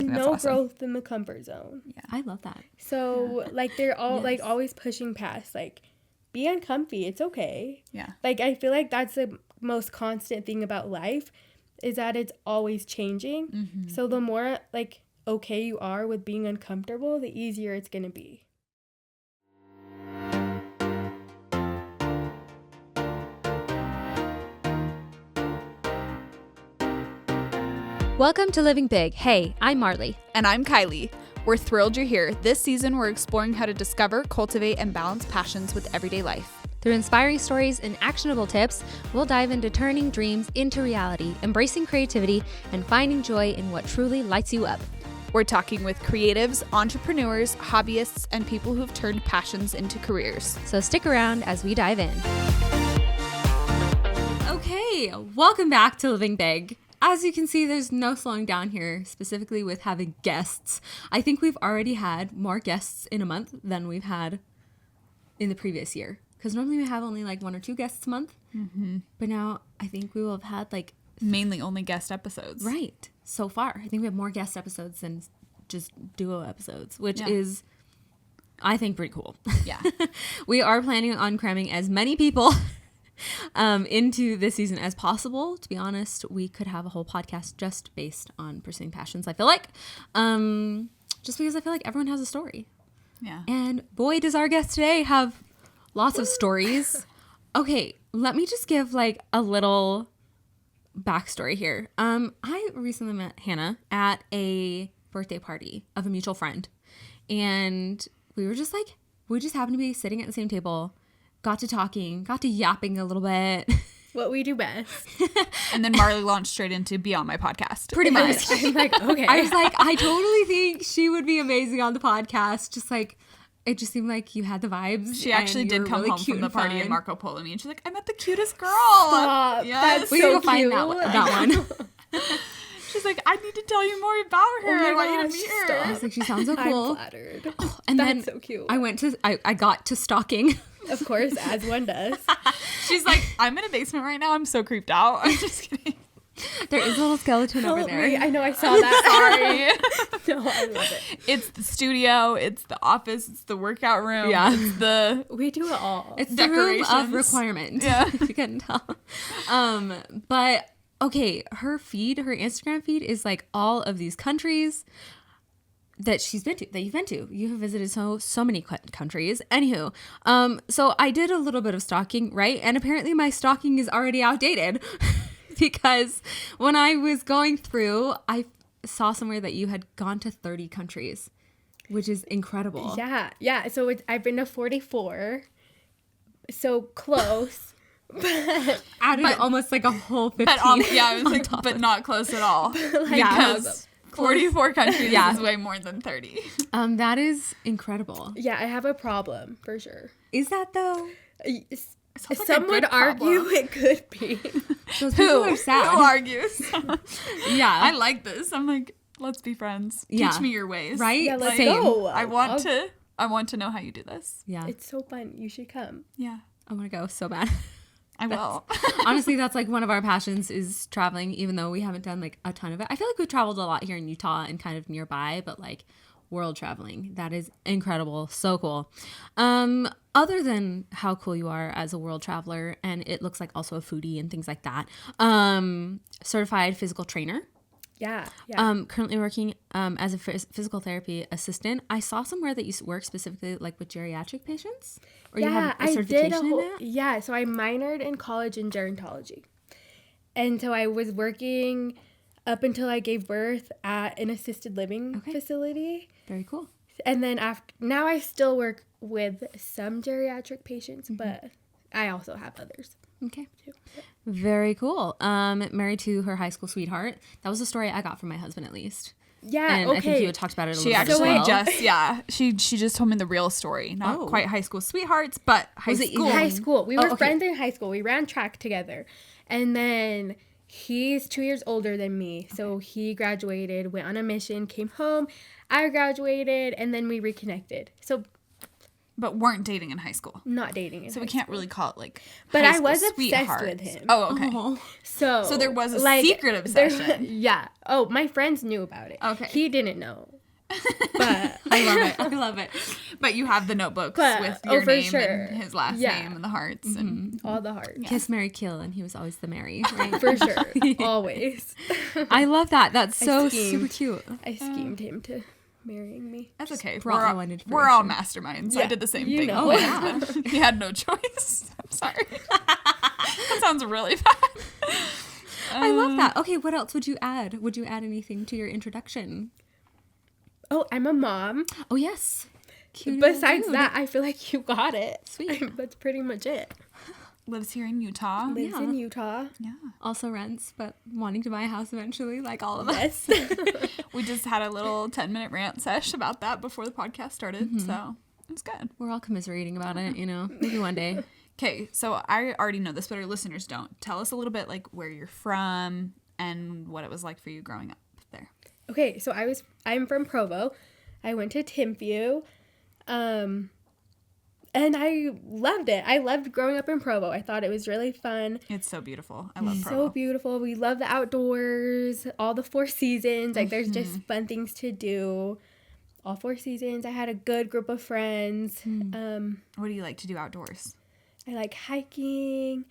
think that's awesome. growth in the comfort zone. Yeah, I love that. So like they're all like always pushing past like be uncomfy. It's okay. Yeah. Like I feel like that's the most constant thing about life is that it's always changing. Mm-hmm. So the more like okay you are with being uncomfortable, the easier it's going to be. Welcome to Living Big. Hey, I'm Marley. And I'm Kylie. We're thrilled you're here. This season, we're exploring how to discover, cultivate, and balance passions with everyday life. Through inspiring stories and actionable tips, we'll dive into turning dreams into reality, embracing creativity, and finding joy in what truly lights you up. We're talking with creatives, entrepreneurs, hobbyists, and people who've turned passions into careers. So stick around as we dive in. Okay, welcome back to Living Big. As you can see, there's no slowing down here, specifically with having guests. I think we've already had more guests in a month than we've had in the previous year. Because normally we have only like 1 or 2 guests a month. Mm-hmm. But now I think we will have had like... mainly only guest episodes. Right. So far. I think we have more guest episodes than just duo episodes, which is, I think, pretty cool. Yeah. We are planning on cramming as many people into this season as possible. To be honest, we could have a whole podcast just based on pursuing passions, I feel like. Just because I feel like everyone has a story. Yeah. And boy, does our guest today have lots of stories. Okay, let me just give like a little backstory here. I recently met Hannah at a birthday party of a mutual friend. And we just happened to be sitting at the same table, got to talking, got to yapping a little bit. What we do best. And then Marley launched straight into be on my podcast. Pretty much. I'm like, okay. I was like, I totally think she would be amazing on the podcast. Just like, it just seemed like you had the vibes. She actually did come really home cute from the and party fun. and Marco Polo me. And she's like, I met the cutest girl. Stop. Yes. That's We so need to find cute. that one. She's like, I need to tell you more about her. Oh my I want you to gosh, meet her. stop. I was like, she sounds so cool. I'm flattered. And That's then so cute. I got to stalking. Of course, as one does. She's like, I'm in a basement right now. I'm so creeped out. I'm just kidding. There is a little skeleton over Help there. me. I know, I saw that. Sorry. No, I love it. It's the studio. It's the office. It's the workout room. Yeah. It's the... We do it all. It's the room of Decorations. requirement. Yeah. If you couldn't tell. But okay, her Instagram feed is like all of these countries that she's been to, that you've been to. You have visited so many countries. Anywho, so I did a little bit of stalking, right? And apparently my stalking is already outdated because when I was going through, I saw somewhere that you had gone to 30 countries, which is incredible. Yeah. So I've been to 44. So close. Added almost like a whole 15. yeah, I was like, but not close at all. Yeah. Because 44 countries is way more than 30. That is incredible. Yeah, I have a problem for sure. Is that though? Sounds like Some a would good argue problem. it could be. Those people are Who sad. argues? Yeah. I like this. I'm like, let's be friends. Yeah. Teach me your ways. Right? Yeah, let's Same. go. I want to know how you do this. Yeah. It's so fun. You should come. Yeah, I want to go so bad. I will. Honestly, that's like one of our passions is traveling, even though we haven't done like a ton of it. I feel like we've traveled a lot here in Utah and kind of nearby, but like world traveling, that is incredible. So cool. Other than how cool you are as a world traveler, and it looks like also a foodie and things like that, certified physical trainer. Yeah. Currently working as a physical therapy assistant. I saw somewhere that you work specifically like with geriatric patients, or you have a certification in that? Yeah, so I minored in college in gerontology. And so I was working up until I gave birth at an assisted living facility. Very cool. And then now I still work with some geriatric patients, but I also have others. Okay. Very cool. Married to her high school sweetheart. That was the story I got from my husband, at least. Yeah, and I think you had talked about it a She little bit as actually well. she just told me the real story. Not quite high school sweethearts, but high school. High school. We were friends in high school. We ran track together. And then he's 2 years older than me. So he graduated, went on a mission, came home. I graduated, and then we reconnected. So But weren't dating in high school. Not dating in So high we can't school. really call it like But high I was school obsessed sweethearts. with him. Oh, okay. Oh. So there was a secret obsession. Yeah. Oh, my friends knew about it. Okay. He didn't know. But I love it. I love it. But you have the notebooks But- with your for name sure. and his last Yeah. name and the hearts and all the hearts. Kiss, marry, kill, and he was always the Mary, right? For sure. Always. I love that. That's so schemed. super cute. I schemed him to marrying me. that's okay. brought the one into We're all fruition. masterminds. Yeah, I did the same you thing. know. with my husband. He had no choice. I'm sorry. That sounds really bad. I love that. Okay, what else would you add? Would you add anything to your introduction? Oh, I'm a mom. Oh, yes. Cute Besides dude. that, I feel like you got it. Sweet. That's pretty much it. Lives here in Utah. Lives Yeah. in Utah. Yeah. Also rents, but wanting to buy a house eventually, like all of us. Yes. We just had a little 10-minute rant sesh about that before the podcast started. So it was good. We're all commiserating about it, you know. Maybe one day. Okay, so I already know this, but our listeners don't. Tell us a little bit like where you're from and what it was like for you growing up there. Okay, so I'm from Provo. I went to Timpview. And I loved it. I loved growing up in Provo. I thought it was really fun. It's so beautiful. I love So Provo. beautiful. We love the outdoors, all the 4 seasons. Like, there's just fun things to do. All 4 seasons. I had a good group of friends. What do you like to do outdoors? I like hiking.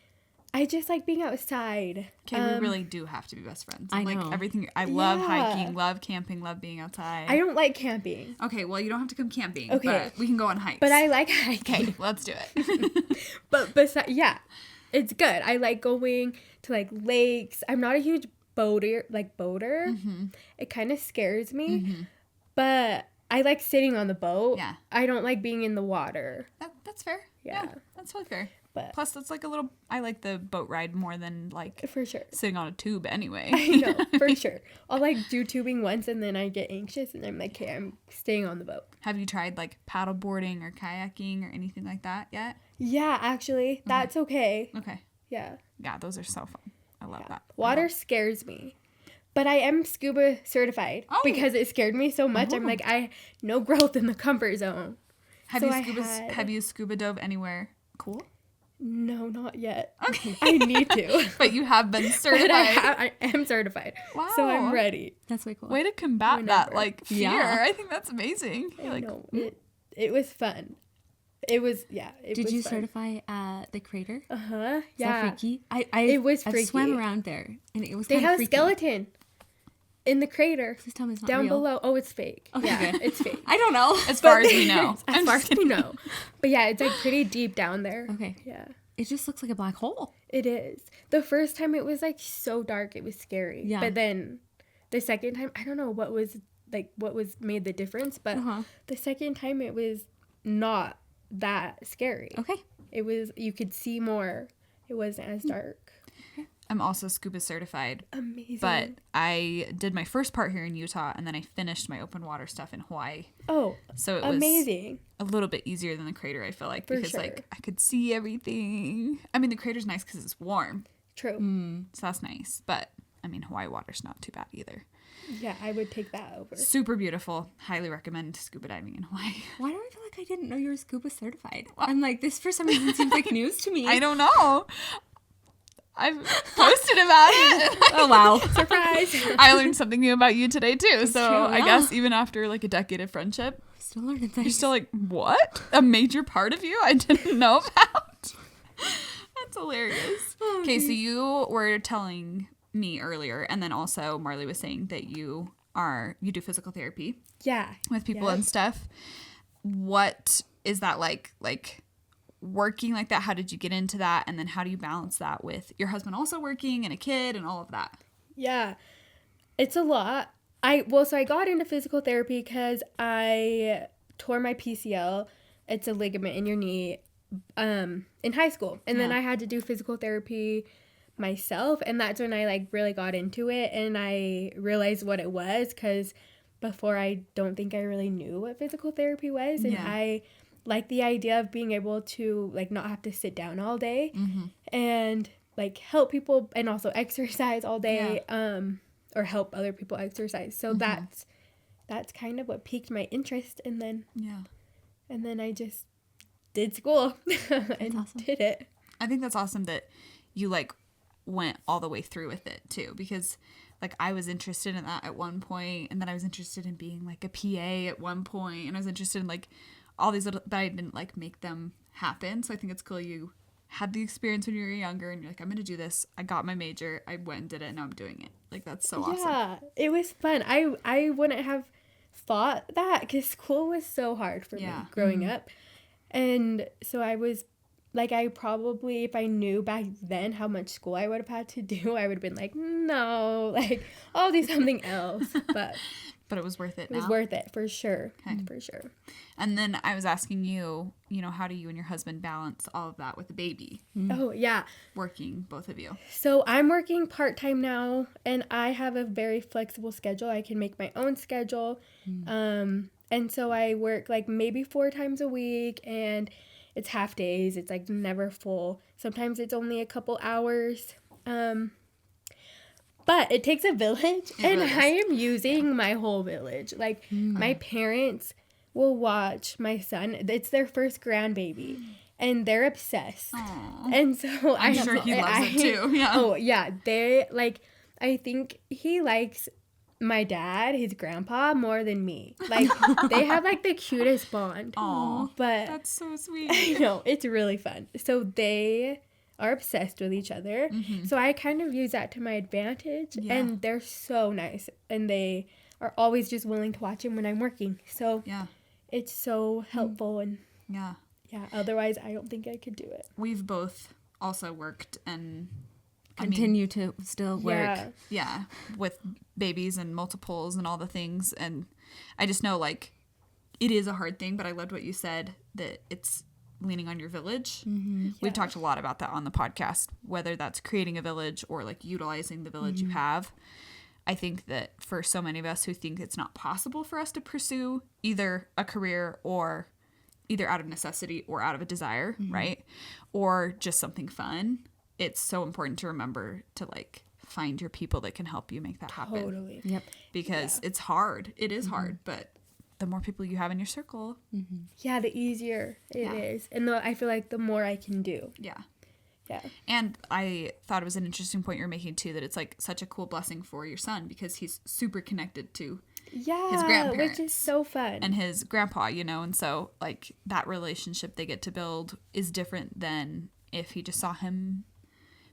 I just like being outside. Okay, we really do have to be best friends. I Like know. everything. I love Yeah. hiking, love camping, love being outside. I don't like camping, Okay, well, you don't have to come camping, Okay. but we can go on hikes. but I like hiking. Okay, let's do it. But besides, yeah, it's good. I like going to like lakes. I'm not a huge boater. It kind of scares me, but I like sitting on the boat. Yeah. I don't like being in the water. That's fair. Yeah. That's totally fair. But Plus, it's like a little. I like the boat ride more than like for sure. sitting on a tube anyway. I know, for sure. I'll like do tubing once and then I get anxious and I'm like, okay, I'm staying on the boat. Have you tried like paddle boarding or kayaking or anything like that yet? Yeah, actually, that's okay. Okay. Yeah. Yeah, those are so fun. I love that. Water scares me. But I am scuba certified Oh. because it scared me so much. I'm like, no growth in the comfort zone. Have So you I scuba? had- Have you scuba dove anywhere? Cool. No, not yet. Okay. I need to. But you have been But certified. I am certified. So Wow. I'm ready. That's way cool. Way to combat that Whenever. like fear. Yeah. I think that's amazing. You're I like, know. It was fun. It was, yeah. Did you fun. certify at the crater? Uh-huh. Is that Yeah. freaky? I It was I've freaky. swam around there, and it was They kind of have a freaky. skeleton in the crater Please tell me it's not down real. below. Oh, it's fake. Okay, Yeah, good. it's fake. I don't know. as far as we know. As far as we know. But yeah, it's like pretty deep down there. Okay. Yeah. It just looks like a black hole. It is. The first time it was like so dark, it was scary. Yeah. But then the second time, I don't know what was made the difference, but Uh-huh. the second time it was not that scary. Okay. It was, you could see more. It wasn't as dark. I'm also scuba certified, Amazing. but I did my first part here in Utah, and then I finished my open water stuff in Hawaii. Oh, So it was amazing. a little bit easier than the crater, I feel like, For because sure. like I could see everything. I mean, the crater's nice because it's warm, True. so that's nice. But I mean, Hawaii water's not too bad either. Yeah, I would take that over. Super beautiful. Highly recommend scuba diving in Hawaii. Why do I feel like I didn't know you were scuba certified? I'm like, this for some reason seems like news to me. I don't know. I've posted about it. Oh, wow. Surprise. I learned something new about you today too. So true, I yeah. guess even after like a decade of friendship, Still learning you're things. still like, what? A major part of you I didn't know about? That's hilarious. Okay, so you were telling me earlier, and then also Marley was saying that you do physical therapy Yeah. with people Yes. and stuff. What is that like working like that? How did you get into that? And then how do you balance that with your husband also working and a kid and all of that? Yeah. It's a lot. So I got into physical therapy because I tore my PCL. It's a ligament in your knee in high school. And then Yeah. I had to do physical therapy myself. And that's when I like really got into it. And I realized what it was because before I don't think I really knew what physical therapy was. And Yeah. I like the idea of being able to like not have to sit down all day and like help people and also exercise all day or help other people exercise. So that's kind of what piqued my interest, and then Yeah. I just did school and awesome. did it. I think that's awesome that you like went all the way through with it too, because like I was interested in that at one point, and then I was interested in being like a PA at one point, and I was interested in like all these little, but I didn't like make them happen. So I think it's cool you had the experience when you were younger and you're like, I'm gonna do this. I got my major, I went and did it, and now I'm doing it. Like that's so awesome. Yeah, it was fun. I wouldn't have thought that because school was so hard for me growing up. And so I was like, I probably, if I knew back then how much school I would have had to do, I would have been like, no, like I'll do something else. But it was worth it. It was worth it for sure. Okay. For sure. And then I was asking you, how do you and your husband balance all of that with the baby? Oh, yeah. Working, both of you. So I'm working part-time now, and I have a very flexible schedule. I can make my own schedule. And so I work like maybe 4 times a week, and it's half days. It's like never full. Sometimes it's only a couple hours. But it takes a village, and really I am using my whole village. Like, my parents will watch my son. It's their first grandbaby, and they're obsessed. Aww. And so I'm sure he loves it too. Yeah. Oh, yeah. They, like, I think he likes my dad, his grandpa, more than me. Like, they have, like, the cutest bond. Aww. But that's so sweet. I know. It's really fun. So they are obsessed with each other. So I kind of use that to my advantage. Yeah. And they're so nice. And they are always just willing to watch him when I'm working. So it's so helpful. And yeah, otherwise I don't think I could do it. We've both also worked and continue to still work. Yeah, with babies and multiples and all the things. And I just know, like, it is a hard thing, but I loved what you said, that it's leaning on your village. We've talked a lot about that on the podcast, whether that's creating a village or like utilizing the village you have. I think that for so many of us who think it's not possible for us to pursue either a career or either out of necessity or out of a desire, right? Or just something fun, it's so important to remember to like find your people that can help you make that happen. Totally. Yep. Because it's hard. It is hard, but the more people you have in your circle. Yeah, the easier it is. And I feel like the more I can do. Yeah. Yeah. And I thought it was an interesting point you're making too, that it's like such a cool blessing for your son because he's super connected to his grandparents. Which is so fun. And his grandpa, and so like that relationship they get to build is different than if he just saw him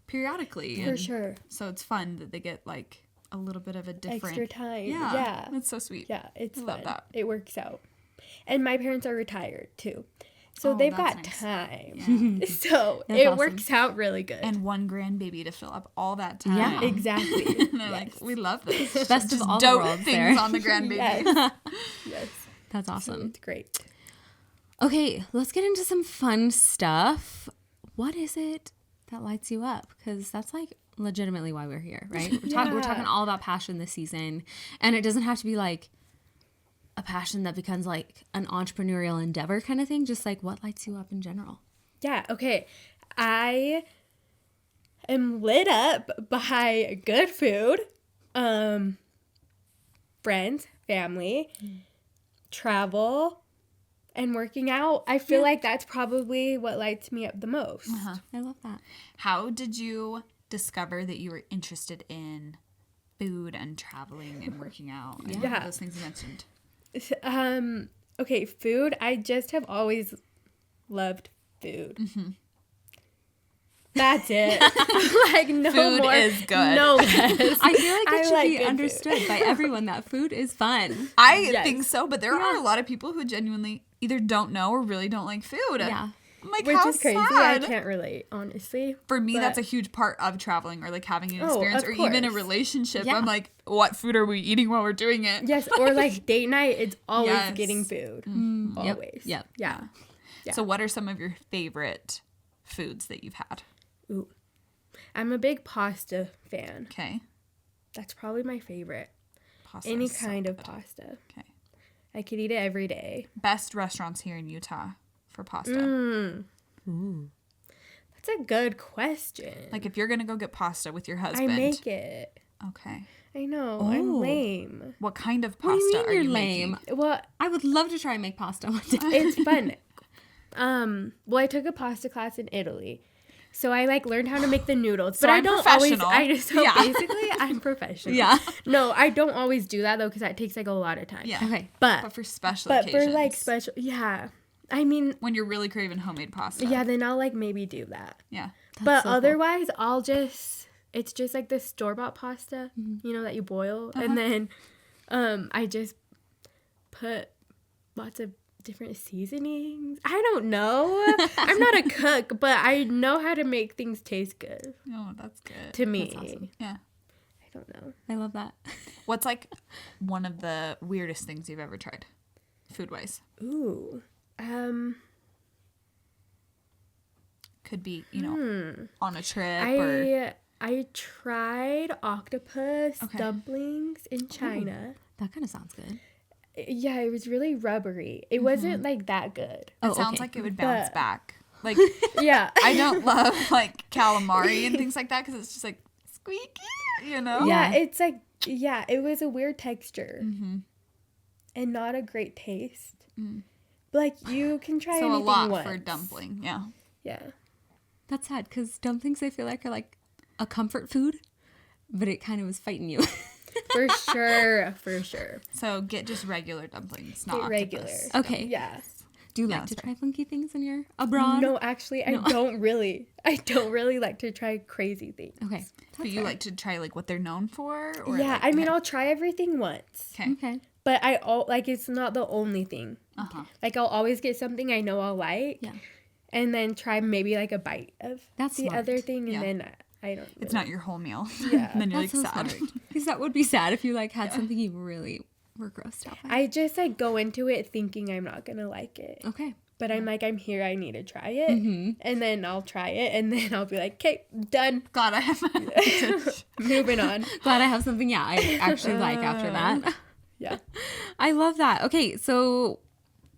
periodically. For sure. So it's fun that they get like a little bit of a different extra time. Yeah. That's so sweet. Yeah, it's fun. Love that. It works out. And my parents are retired too. So they've got time. Yeah. So it awesome. Works out really good. And one grandbaby to fill up all that time. Yeah, exactly. And they're like, we love this. Best of all the worlds things there. on the grandbaby. Yes. That's awesome. So it's great. Okay, let's get into some fun stuff. What is it that lights you up? Because that's like legitimately why we're here, right? We're talking all about passion this season. And it doesn't have to be like a passion that becomes like an entrepreneurial endeavor kind of thing. Just like what lights you up in general. Yeah, okay. I am lit up by good food, friends, family, travel, and working out. I feel like that's probably what lights me up the most. I love that. How did you discover that you were interested in food and traveling and working out and those things you mentioned? Okay, food. I just have always loved food. That's it. Like no food more. Is good. No less. I feel like it should be good understood by everyone that food is fun. I think so, but there are a lot of people who genuinely either don't know or really don't like food. Yeah. I'm like, which how is crazy. sad. I can't relate, honestly. For me, that's a huge part of traveling or like having an experience or even a relationship. Yeah. I'm like, what food are we eating while we're doing it? Yes, or like date night, it's always getting food. Always. Yep. Yeah. So what are some of your favorite foods that you've had? Ooh. I'm a big pasta fan. Okay. That's probably my favorite. Pasta Any is so kind of good. pasta. Okay. I could eat it every day. Best restaurants here in Utah for pasta. Ooh. That's a good question. Like if you're going to go get pasta with your husband. I make it. Okay. I know. I'm lame. What kind of What do pasta you mean are you you're making? lame? Well, I would love to try and make pasta one day. it's fun. Well, I took a pasta class in Italy. So I like learned how to make the noodles, So but I I'm don't always. professional. So Yeah. basically, I'm professional. Yeah. No, I don't always do that though, because that takes like a lot of time. Yeah. Okay. But for special but occasions. for like special, yeah. I mean, when you're really craving homemade pasta. yeah. Then I'll like maybe do that. Yeah. But so cool. otherwise, it's just like the store-bought pasta, you know, that you boil, and then I just put lots of different seasonings. I don't know. I'm not a cook, but I know how to make things taste good Oh, that's good. to me. That's awesome. Yeah. I don't know. I love that. What's like one of the weirdest things you've ever tried, food-wise? Ooh. Could be, you know, on a trip or... I tried octopus Okay. dumplings in China. That kind of sounds good. Yeah, it was really rubbery. It wasn't like that good. It sounds okay. like it would bounce But- back. Like, Yeah. I don't love like calamari and things like that because it's just like squeaky, you know? Yeah, Yeah. it's like, yeah, it was a weird texture and not a great taste. But like, you can try So a anything lot once. for dumpling, yeah. Yeah. That's sad because dumplings I feel like are like a comfort food, but it kind of was fighting you. For sure. For sure. So get just regular dumplings, not Get regular. octopus. Okay. Yeah. Do you Yeah, like to that's try funky things when you're abroad? No, actually, I don't really. I don't really like to try crazy things. Okay. But you like to try like what they're known for? Or Yeah, like, I mean, I'll try everything once. Okay. Okay. But like, it's not the only thing. Uh-huh. Like, I'll always get something I know I'll like. Yeah. And then try maybe like a bite of That's the smart. other thing. And Yeah. then I don't It's really- not your whole meal. Yeah. And then you're That's like so sad. smart. Because that would be sad if you like had something you really were grossed out by. I just like go into it thinking I'm not going to like it. Okay. But I'm like, I'm here, I need to try it. Mm-hmm. And then I'll try it. And then I'll be like, okay, done. Glad I have Moving on. Glad I have something, yeah, I actually like after that. Yeah. I love that. Okay, so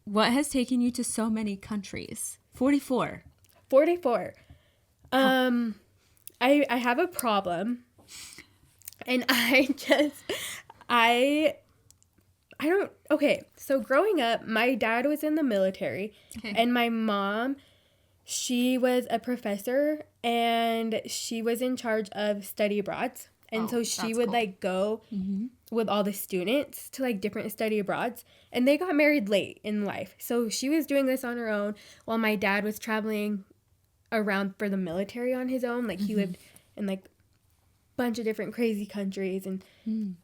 what has taken you to so many countries? 44. 44. I have a problem. And I don't, okay, so growing up, my dad was in the military, Okay. and my mom, she was a professor, and she was in charge of study abroads, and Oh, so she that's would cool. like go with all the students to like different study abroads, and they got married late in life, so she was doing this on her own while my dad was traveling around for the military on his own. Like, he lived in like bunch of different crazy countries and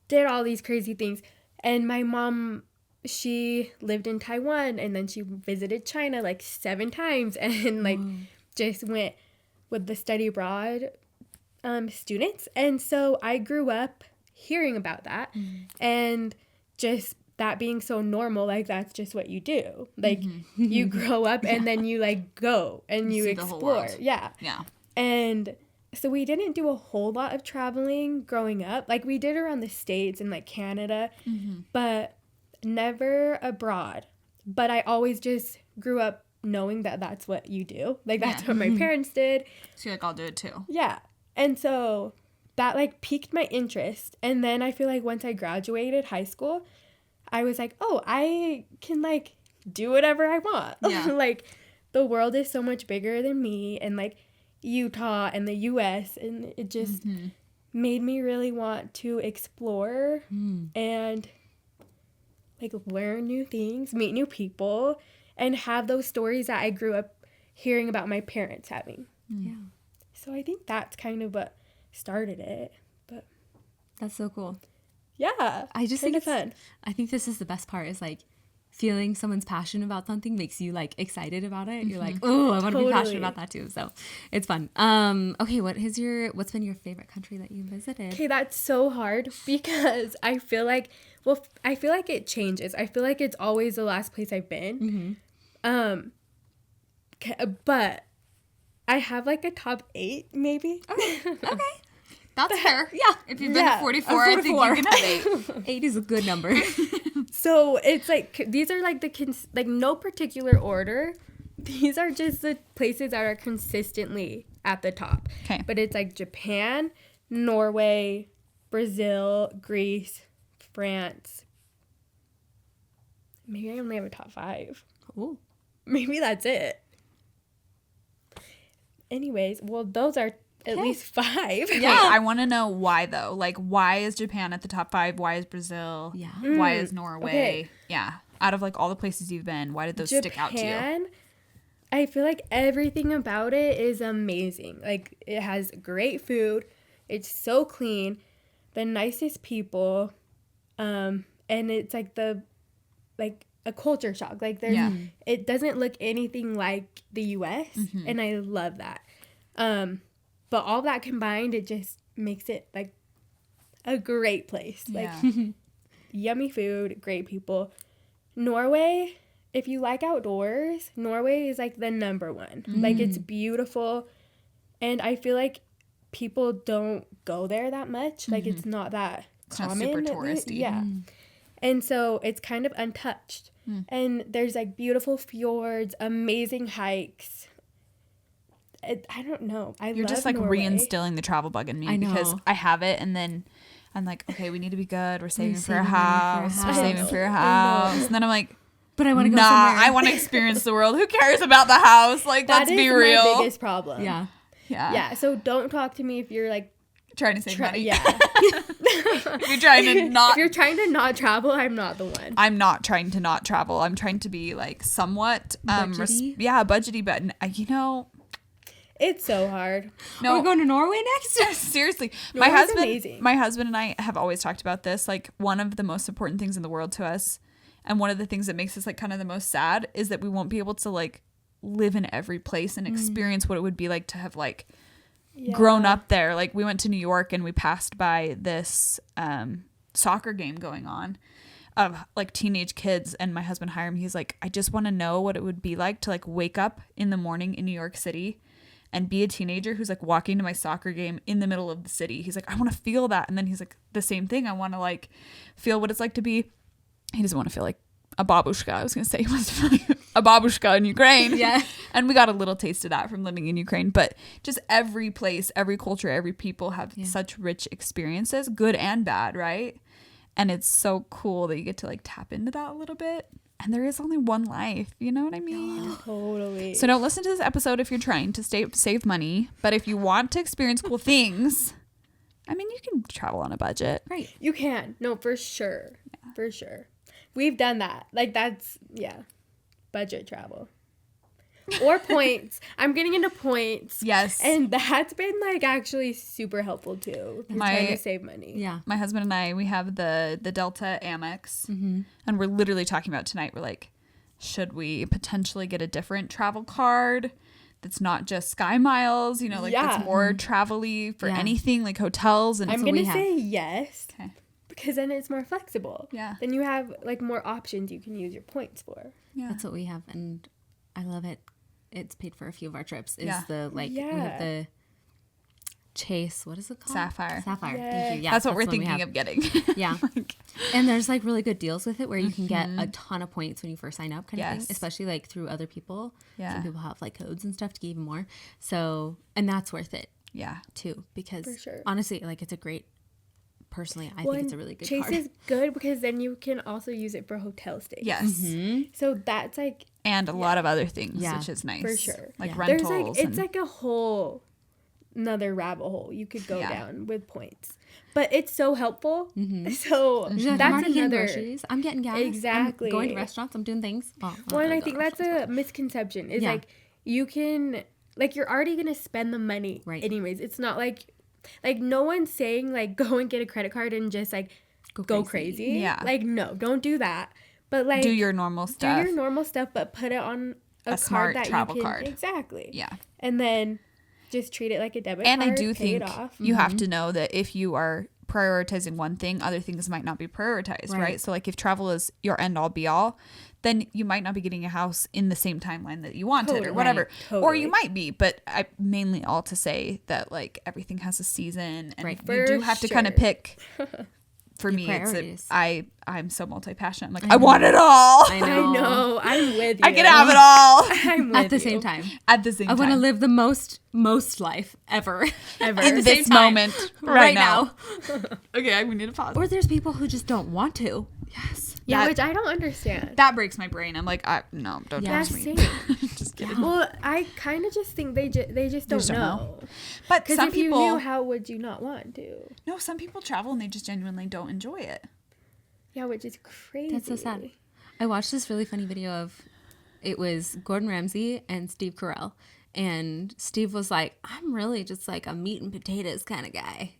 did all these crazy things. And my mom, she lived in Taiwan, and then she visited China like 7 times, and like just went with the study abroad students. And so I grew up hearing about that and just that being so normal. Like, that's just what you do. Like, you grow up and then you like go and you see the whole explore. world. Yeah. Yeah. And so we didn't do a whole lot of traveling growing up. Like, we did around the States and like Canada, but never abroad. But I always just grew up knowing that that's what you do. Like, that's Yeah. what my parents did. So you're like, I'll do it too. Yeah. And so that like piqued my interest. And then I feel like once I graduated high school, I was like, oh, I can like do whatever I want. Yeah. Like, the world is so much bigger than me, and like Utah and the US, and it just made me really want to explore and like learn new things, meet new people, and have those stories that I grew up hearing about my parents having. Yeah. So I think that's kind of what started it. But That's so cool. yeah, I just kind think of fun. I think this is the best part is like feeling someone's passion about something makes you like excited about it. You're like, oh, I want to be passionate Totally. about that too. So it's fun. Okay, what's been your favorite country that you visited? Okay, that's so hard because I feel like it changes. I feel like it's always the last place I've been. But I have like a top 8 maybe. Okay. That's fair. Yeah. If you've been Yeah. to 44, I think you can have 8. 8 is a good number. So it's like these are like like no particular order. These are just the places that are consistently at the top. Okay. But it's like Japan, Norway, Brazil, Greece, France. Maybe I only have a top 5. Ooh. Maybe that's it. anyways, well, those are at least 5. Yeah. I want to know why though. Like, why is Japan at the top 5? Why is Brazil? Yeah. Why is Norway? Okay. Yeah. Out of like all the places you've been, why did those stick out to you? Japan, I feel like everything about it is amazing. Like, it has great food. It's so clean. The nicest people. And it's like a culture shock. Like, there's it doesn't look anything like the US, and I love that. But all that combined, it just makes it like a great place. Like, yummy food, great people. Norway, if you like outdoors, Norway is like the number one. Like, it's beautiful, and I feel like people don't go there that much. Like, it's not that common. Not super touristy. Yeah. And so it's kind of untouched. And there's like beautiful fjords, amazing hikes. I don't know. You're love just like Norway. reinstilling the travel bug in me I know. because I have it, and then I'm like, okay, we need to be good. We're saving for a saving money for a house. We're house. saving for a house. And then I'm like, But I want to go nah, somewhere. I want to experience the world. Who cares about the house? Like, That let's is be my real. biggest problem. Yeah. Yeah. So don't talk to me if you're like Trying to save money. Yeah. If you're trying to not. If you're trying to not travel, I'm not the one. I'm not trying to not travel. I'm trying to be like somewhat Budgety? budgety, but you know, It's so hard. no. Are we going to Norway next? Seriously, Norway's amazing. my husband and I have always talked about this. Like, one of the most important things in the world to us, and one of the things that makes us like kind of the most sad, is that we won't be able to like live in every place and experience what it would be like to have like grown up there. Like, we went to New York and we passed by this soccer game going on of like teenage kids, and my husband Hiram, he's like, I just want to know what it would be like to like wake up in the morning in New York City and be a teenager who's like walking to my soccer game in the middle of the city. He's like, I want to feel that. And then he's like, the same thing. I want to like feel what it's like to be, he doesn't want to feel like a babushka. I was going to say he wants to feel like a babushka in Ukraine. Yeah. And we got a little taste of that from living in Ukraine. But just every place, every culture, every people have such rich experiences, good and bad, right? And it's so cool that you get to like tap into that a little bit. And there is only one life, you know what I mean? Totally. So don't listen to this episode if you're trying to save money. But if you want to experience cool things, I mean, you can travel on a budget. Right. You can. No, for sure. For sure. We've done that. Like, that's, budget travel. Or points. I'm getting into points. Yes. And that's been, like, actually super helpful, too. If you're trying to save money. Yeah. My husband and I, we have the Delta Amex. And we're literally talking about tonight. We're like, should we potentially get a different travel card that's not just Sky Miles, you know, like that's more travel-y for anything, like hotels? And I'm going to say yes. Okay. Because then it's more flexible. Yeah. Then you have, like, more options you can use your points for. Yeah. That's what we have, and I love it. It's paid for a few of our trips. Is the we Yeah. have the Chase. What is it called? Sapphire. Sapphire. Yes. Thank you. Yeah, that's what we're the one we thinking have. of getting. Yeah. And there's like really good deals with it where you can get a ton of points when you first sign up, kind of thing, especially like through other people. Yeah. Some people have like codes and stuff to get even more. So, and that's worth it Yeah. too, because For sure. honestly, like it's a great. Personally, I think it's a really good Chase card. is good because then you can also use it for hotel stays. Yes. So that's like And a lot of other things, Yeah. which is nice. for sure. Like There's rentals. like it's like a whole another rabbit hole you could go down with points. But it's so helpful. So You're like, I'm that's already getting another groceries. I'm getting gas. Exactly. I'm going to restaurants. I'm doing things. Well, Well, and I think that's a misconception. Is like you can like you're already gonna spend the money anyways. It's not like no one's saying like go and get a credit card and just like go crazy. Yeah. Like no, don't do that. But like do your normal stuff. Do your normal stuff, but put it on a card smart that travel you can card. exactly. Yeah. And then just treat it like a debit And card. I do pay think it off. you have to know that if you are prioritizing one thing, other things might not be prioritized, right? So like if travel is your end all be all, then you might not be getting a house in the same timeline that you wanted or whatever. Totally. Or you might be, but I mainly all to say that like everything has a season and you For do have to kind of sure. pick. For me, priorities. it's I'm so multi-passionate. I'm like, I want it all. I I know. know. I'm with you. I can have it all I'm with At the you. same time. at the same I time. want to live the most life ever. Ever. in the this same time. moment right now. Okay, we need to pause. Or there's people who just don't want to. Yes. Yeah, That- which I don't understand. That breaks my brain. I'm like, no, don't Yeah, touch me. same. Just kidding. Well, I kind of just think they just don't know. But Because some if people, you knew, how would you not want to? no, some people travel and they just genuinely don't enjoy it. Yeah, which is crazy. That's so sad. I watched this really funny video of, it was Gordon Ramsay and Steve Carell. And Steve was like, I'm really just like a meat and potatoes kind of guy.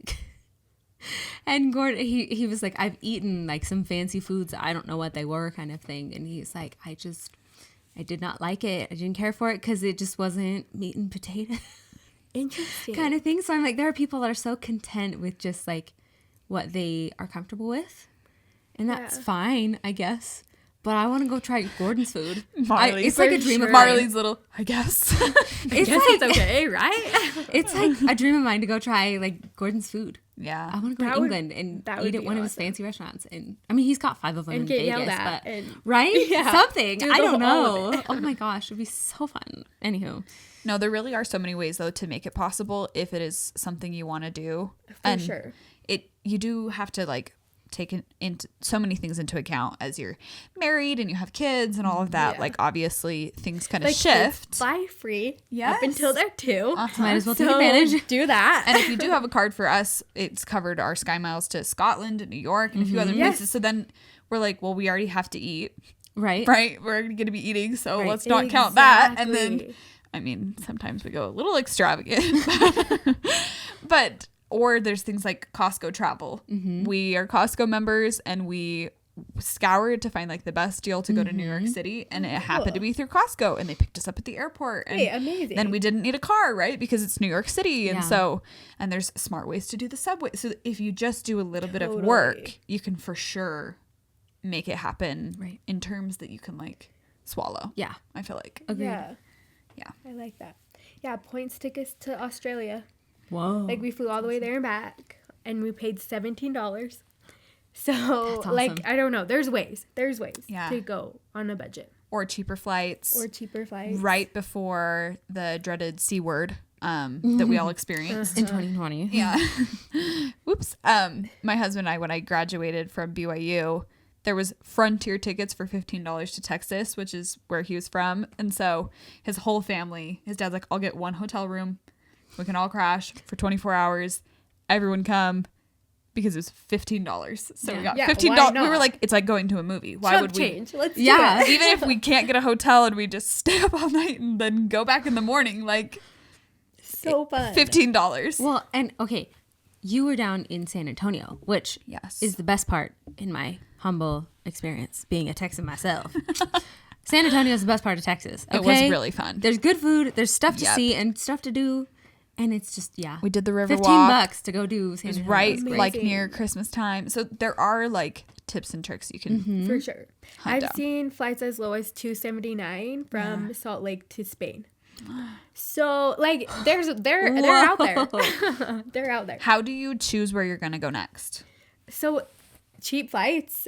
And Gordon, he was like, I've eaten like some fancy foods. I don't know what they were kind of thing. And he's like, I did not like it. I didn't care for it because it just wasn't meat and potatoes Interesting. kind of thing. So I'm like, there are people that are so content with just like what they are comfortable with. And that's fine, I guess. But I want to go try Gordon's food. Marley, it's like a dream of mine. Marley's little, I guess. It's Guess like, it's okay, right? it's like a dream of mine to go try like Gordon's food. Yeah. I want to go That to would- England and that would eat at be one of his awesome. fancy restaurants. And I mean, he's got 5 of them And in get Vegas, yelled at but and- right? Yeah. Something. Do I the don't whole know. of it. Oh my gosh, it'd be so fun. Anywho, No, there really are so many ways though to make it possible if it is something you want to do. For sure. You do have to like take into so many things into account as you're married and you have kids and all of that. Yeah. Like obviously things kind of Like kids shift. fly free Yes. up until they're 2. might as well take So advantage. do that. And if you do have a card for us, it's covered our Sky Miles to Scotland and New York and a few other Yes. places. So then we're like, well, we already have to eat, right? right? We're going to be eating, so Right. let's not count that. And then, Exactly. I mean, sometimes we go a little extravagant, but or there's things like Costco travel. We are Costco members and we scoured to find like the best deal to go to New York City, and it happened to be through Costco, and they picked us up at the airport. And Wait, amazing. then we didn't need a car, right? Because it's New York City. And Yeah. so, and there's smart ways to do the subway. So if you just do a little bit of Totally. work, you can for sure make it happen Right. in terms that you can like swallow. Yeah. I feel like. Agreed. Yeah. Yeah. I like that. Yeah, points tickets to Australia. Whoa. Like we flew all the way there and back, and we paid $17. So That's like awesome. I don't know. There's ways Yeah. to go on a budget Or cheaper flights. or cheaper flights. Right before the dreaded C word that we all experienced. in 2020. Yeah. Whoops. My husband and I, when I graduated from BYU, there was Frontier tickets for $15 to Texas, which is where he was from. And so his whole family, his dad's like, I'll get one hotel room. We can all crash for 24 hours. Everyone come, because it was $15. So we got Yeah, $15. why We were not? like, it's like going to a movie. Why Chump would we? change. Let's Yeah. do it. Even if we can't get a hotel and we just stay up all night and then go back in the morning, like So fun. $15. Well, and okay, you were down in San Antonio, which Yes. is the best part in my humble experience being a Texan myself. San Antonio is the best part of Texas. Okay? It was really fun. There's good food, there's stuff to Yep. see and stuff to do, and it's just We did the river 15 walk. bucks to go do San It was Antonio. right It's great. like Amazing. near Christmas time. So there are like tips and tricks you can. For sure. Hunt I've down. seen flights as low as $279 from Salt Lake to Spain. So like they're out there. They're out there. How do you choose where you're going to go next? So cheap flights.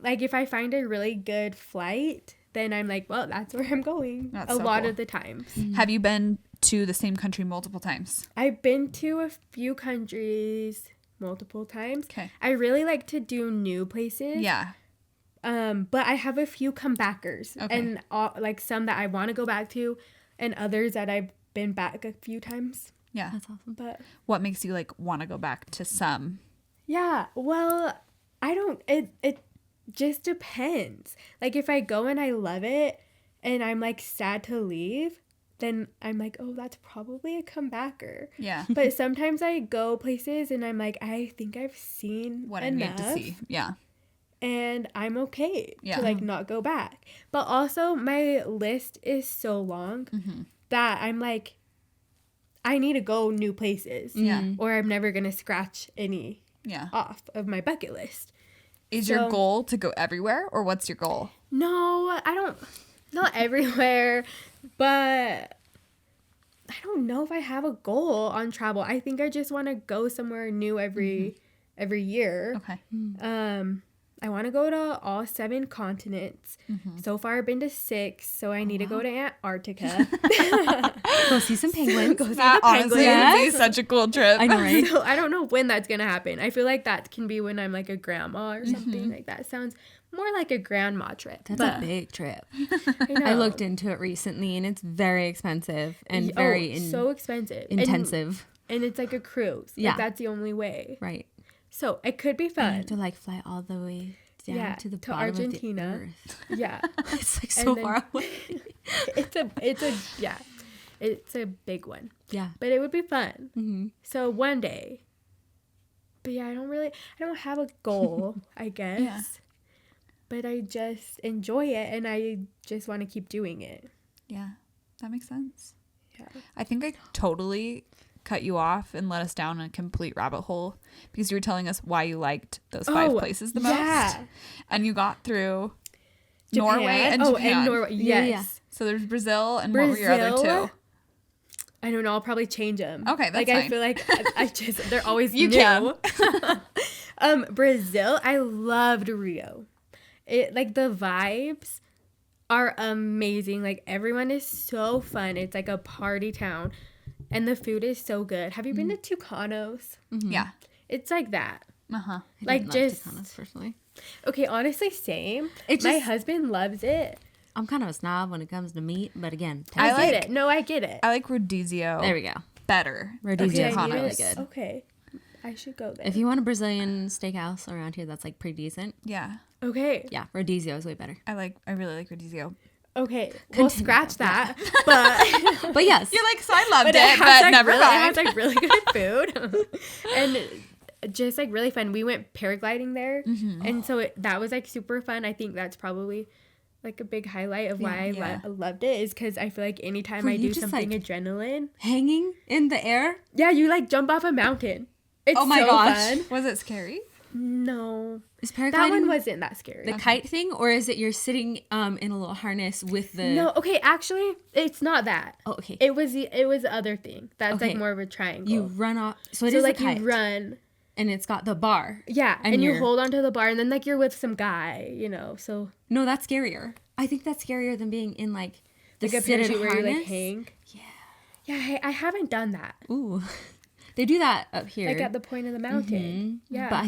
Like if I find a really good flight, then I'm like, well, that's where I'm going. That's a so lot cool. of the times. Have you been to the same country multiple times? I've been to a few countries multiple times. Okay. I really like to do new places. Yeah. But I have a few comebackers Okay. and like some that I want to go back to, and others that I've been back a few times. Yeah. That's awesome. But What makes you like want to go back to some? yeah, well, I don't. It just depends. Like if I go and I love it, and I'm like sad to leave, then I'm like, oh, that's probably a comebacker. Yeah. But sometimes I go places and I'm like, I think I've seen What enough. I need to see. Yeah. And I'm okay Yeah. to like not go back. But also my list is so long that I'm like, I need to go new places. Yeah. Or I'm never gonna scratch any Yeah. off of my bucket list. Is your So- goal to go everywhere, or what's your goal? No, I don't. Not everywhere, but I don't know if I have a goal on travel. I think I just want to go somewhere new every year. Okay. I want to go to all 7 continents. So far, I've been to 6, so I need to go to Antarctica. Go see some penguins. Go see That the honestly penguins. would be such a cool trip. I know, right? So I don't know when that's gonna happen. I feel like that can be when I'm like a grandma or something. Like that sounds more like a grandma trip. That's but a big trip. I know. I looked into it recently, and it's very expensive and very so expensive, intensive. and it's like a cruise. Yeah. Like, that's the only way. Right. So it could be You fun. have to like fly all the way down to the bottom Argentina. of the earth. Yeah, It's like so then- far away. it's a big one. Yeah. But it would be fun. Mm-hmm. So one day. But yeah, I don't have a goal, I guess. Yeah. But I just enjoy it, and I just want to keep doing it. Yeah, that makes sense. Yeah. I think I totally cut you off and led us down a complete rabbit hole because you were telling us why you liked those 5 places the most. Yeah. And you got through Japan. Norway and Japan. And Norway. Yeah, Yes. yeah. So there's Brazil and what were your other Brazil? 2? I don't know. I'll probably change them. Okay, that's like fine. I feel like I just they're always You new. can. Brazil. I loved Rio. It like the vibes are amazing. Like everyone is so fun. It's like a party town, and the food is so good. Have you been to Tucanos? Yeah. It's like that. Uh-huh. Like just personally. okay. Honestly, same. It My just- husband loves it. I'm kind of a snob when it comes to meat, but again, I I like- get it. No, I get it. I like Rodizio there we go. better. Rodizio Okay, is I need really it. good. Okay, I should go there. If you want a Brazilian steakhouse around here that's like pretty decent, Yeah. Okay. yeah, Rodizio is way better. I really like Rodizio. Okay. We'll Continue. scratch that. But But yes, You're like, so I loved but it, has, but like, never really, mind. It has like really good food. And just like really fun. We went paragliding there. And so that was like super fun. I think that's probably like a big highlight of why Yeah. I loved it, is because I feel like anytime Were I you do just, something like- adrenaline. hanging in the air. Yeah, you like jump off a mountain. It's Oh my so gosh. fun. Was it scary? No. Is paragliding That one wasn't that scary. the kite thing, or is it you're sitting in a little harness with the? No, okay, actually, it's not that. Oh, okay. It was the other thing. That's Okay. like more of a triangle. You run off. So it so is like a kite, you run. and it's got the bar. Yeah, And and you you're- hold onto the bar, and then like you're with some guy, So No, that's scarier. I think that's scarier than being in like the like a seated parachute where harness. you like hang. Yeah, I haven't done that. Ooh, they do that up here. Like at the point of the mountain. Yeah, But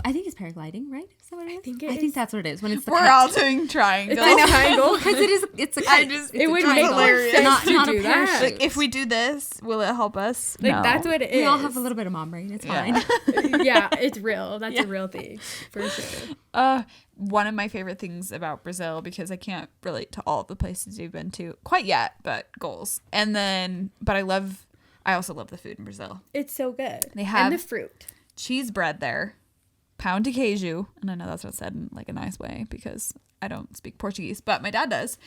I think it's paragliding, right? Is that what it is? think it I is. think that's what it is. When it's the We're kite. all doing triangles. I know. Triangle. because it's a I kite. just, It would it's make more hilarious. sense Not- to not a do that. parachute. Like, if we do this, will it help us? Like No. that's what it is. We all have a little bit of mom brain. It's fine. Yeah, it's real. That's Yeah. a real thing for sure. One of my favorite things about Brazil, because I can't relate to all the places you've been to quite yet, but goals. And then, but I also love the food in Brazil. It's so good. They have- and the fruit. Cheese bread there, pound de queijo, and I know that's not said in like a nice way because I don't speak Portuguese, but my dad does.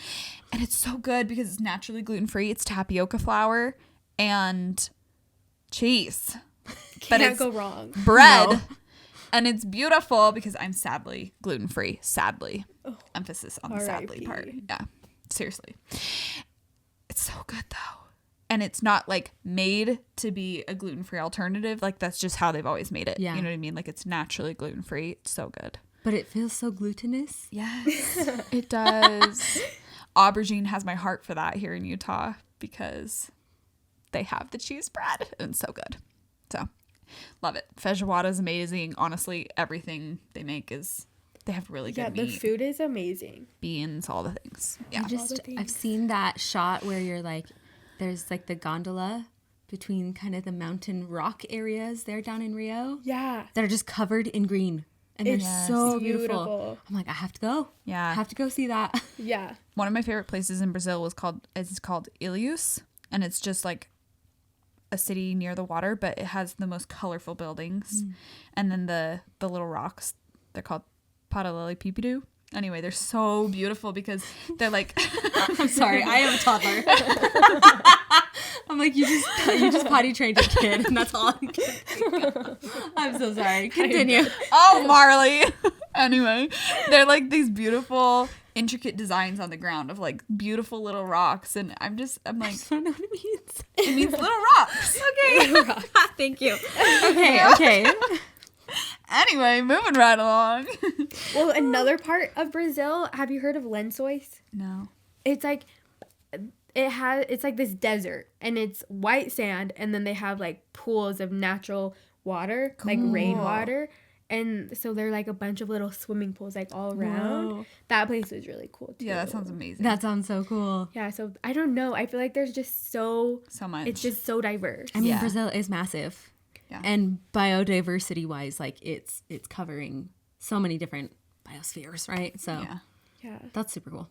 And it's so good because it's naturally gluten-free. It's tapioca flour and cheese. But Can't it's go wrong. bread. No. And it's beautiful because I'm sadly gluten-free. Sadly. Oh, Emphasis on the sadly R.I.P.. part. Yeah. Seriously. It's so good though. And it's not like made to be a gluten-free alternative. Like that's just how they've always made it. Yeah. You know what I mean? Like it's naturally gluten-free. It's so good. But it feels so glutinous. Yes, it does. Aubergine has my heart for that here in Utah because they have the cheese bread and it's so good. So love it. Feijoada is amazing. Honestly, everything they make they have really Yeah, good the meat, food is amazing. beans, all the things. Yeah. I've seen that shot where you're like, there's like the gondola between kind of the mountain rock areas there down in Rio Yeah. that are just covered in green. And It's they're so beautiful. beautiful. I'm like, I have to go. Yeah. I have to go see that. Yeah. One of my favorite places in Brazil is called Ilhéus, and it's just like a city near the water, but it has the most colorful buildings. And then the little rocks, they're called Paralelepípedo. Anyway, they're so beautiful because they're like I'm sorry, I am a toddler. I'm like, you just potty trained your kid, and that's all I can think of. I'm so sorry. Continue. oh, Marley. Anyway, they're like these beautiful, intricate designs on the ground of like beautiful little rocks. And I'm like, I don't know what it means. it means little rocks. Okay. Thank you. Okay. Anyway, moving right along. Well, another part of Brazil, have you heard of Lençóis? No. It's like it's like this desert, and it's white sand, and then they have like pools of natural water, like rainwater, And so they're like a bunch of little swimming pools like all around. Whoa. That place was really cool too. Yeah, that sounds amazing. That sounds so cool. Yeah, so I don't know. I feel like there's just so much. It's just so diverse. I mean, Yeah. Brazil is massive. Yeah. And biodiversity wise, like it's covering so many different biospheres, right? So Yeah. that's super cool.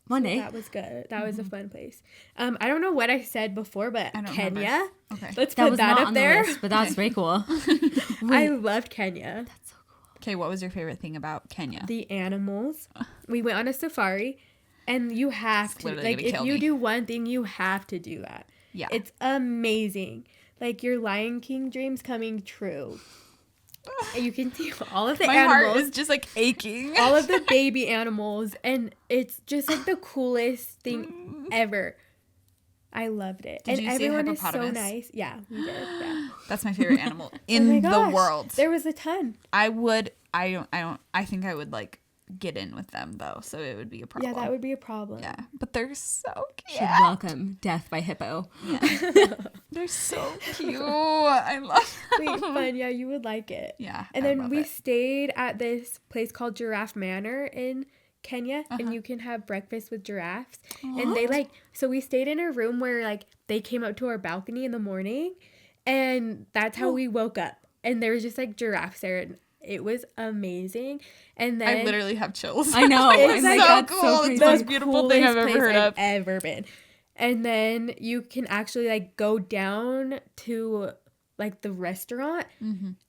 One day. That was good. That was a fun place. I don't know what I said before, but I don't Kenya. remember. Okay. Let's That put was that not up on there. the list, but that's very cool. I loved Kenya. That's so cool. Okay, what was your favorite thing about Kenya? The animals. We went on a safari, and you have It's to, literally like, gonna if kill you me. do one thing, you have to do that. Yeah. It's amazing. Like your Lion King dreams coming true. And you can see all of the My animals. heart is just like aching. All of the baby animals, and it's just like the coolest thing ever. I loved it. Did and you see a everyone is so hippopotamus? nice. Yeah, we did. Yeah. That's my favorite animal Oh my in the gosh, world. There was a ton. I think I would like get in with them though, so it would be a problem. Yeah, that would be a problem. Yeah, but they're so cute. Should welcome death by hippo. They're so cute. I love Wait, them. fun. Yeah, you would like it. Yeah, And I then love we it. stayed at this place called Giraffe Manor in Kenya, Uh-huh. and you can have breakfast with giraffes. And they like, so we stayed in a room where like they came up to our balcony in the morning, and that's how we woke up. And there was just like giraffes there, and it was amazing. And then I literally have chills. I know. It's I'm like so that's cool. so It's crazy. the most beautiful thing I've coolest ever place heard of. ever been. And then you can actually like go down to like the restaurant,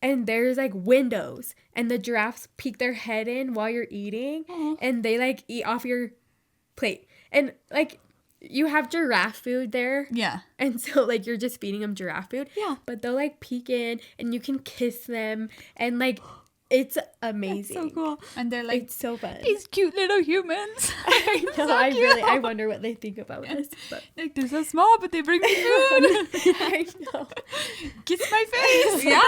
and there's like windows, and the giraffes peek their head in while you're eating, and they like eat off your plate, and like you have giraffe food there. Yeah. And so like you're just feeding them giraffe food. Yeah. But they'll like peek in, and you can kiss them, and like it's amazing. So cool. And they're like It's so fun. these cute little humans. I know. So I cute. really. I wonder what they think about us. But Like they're so small, but they bring me food. I know. Kiss my face. Yeah.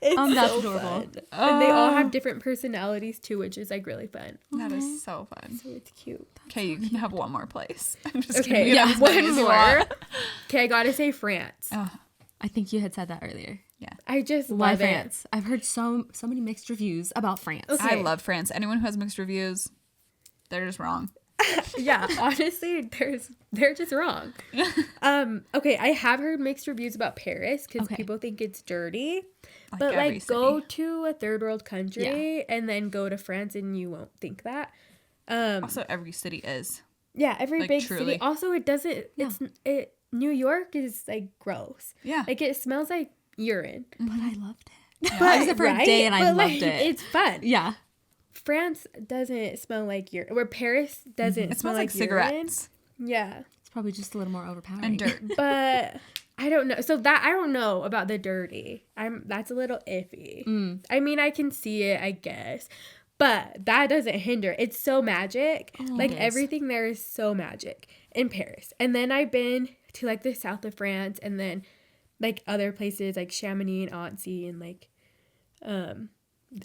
It's That's so adorable. fun. And they all have different personalities too, which is like really fun. That is so fun. So it's cute. Okay, you can have one more place. I'm just Okay, kidding. You can have as many one as you more. want. Okay, I gotta say France. Oh, I think you had said that earlier. I just Why love France? I've heard so many mixed reviews about France. Okay. I love France. Anyone who has mixed reviews, they're just wrong. it. Yeah, honestly, they're just wrong. Okay, I have heard mixed reviews about Paris because Okay. people think it's dirty. Like But every like go city. to a third world country and then go to France and you won't think that. Also, every city is. Yeah, every Like, big truly. city. Also, it doesn't. It New York is like gross. Yeah. Like it smells like urine. But I loved it. But I was there for a day and I But, loved like, it. It's fun. Yeah. France doesn't smell like urine. Where Paris doesn't It smell smells like urine. cigarettes Yeah, It's probably just a little more overpowering. and dirt. but I don't know. So that I don't know about the dirty. That's a little iffy. I mean, I can see it, I guess. But that doesn't hinder. It's so magic. Like it is. everything there is so magic in Paris. And then I've been to like the south of France, and then like other places like Chamonix and Annecy, and like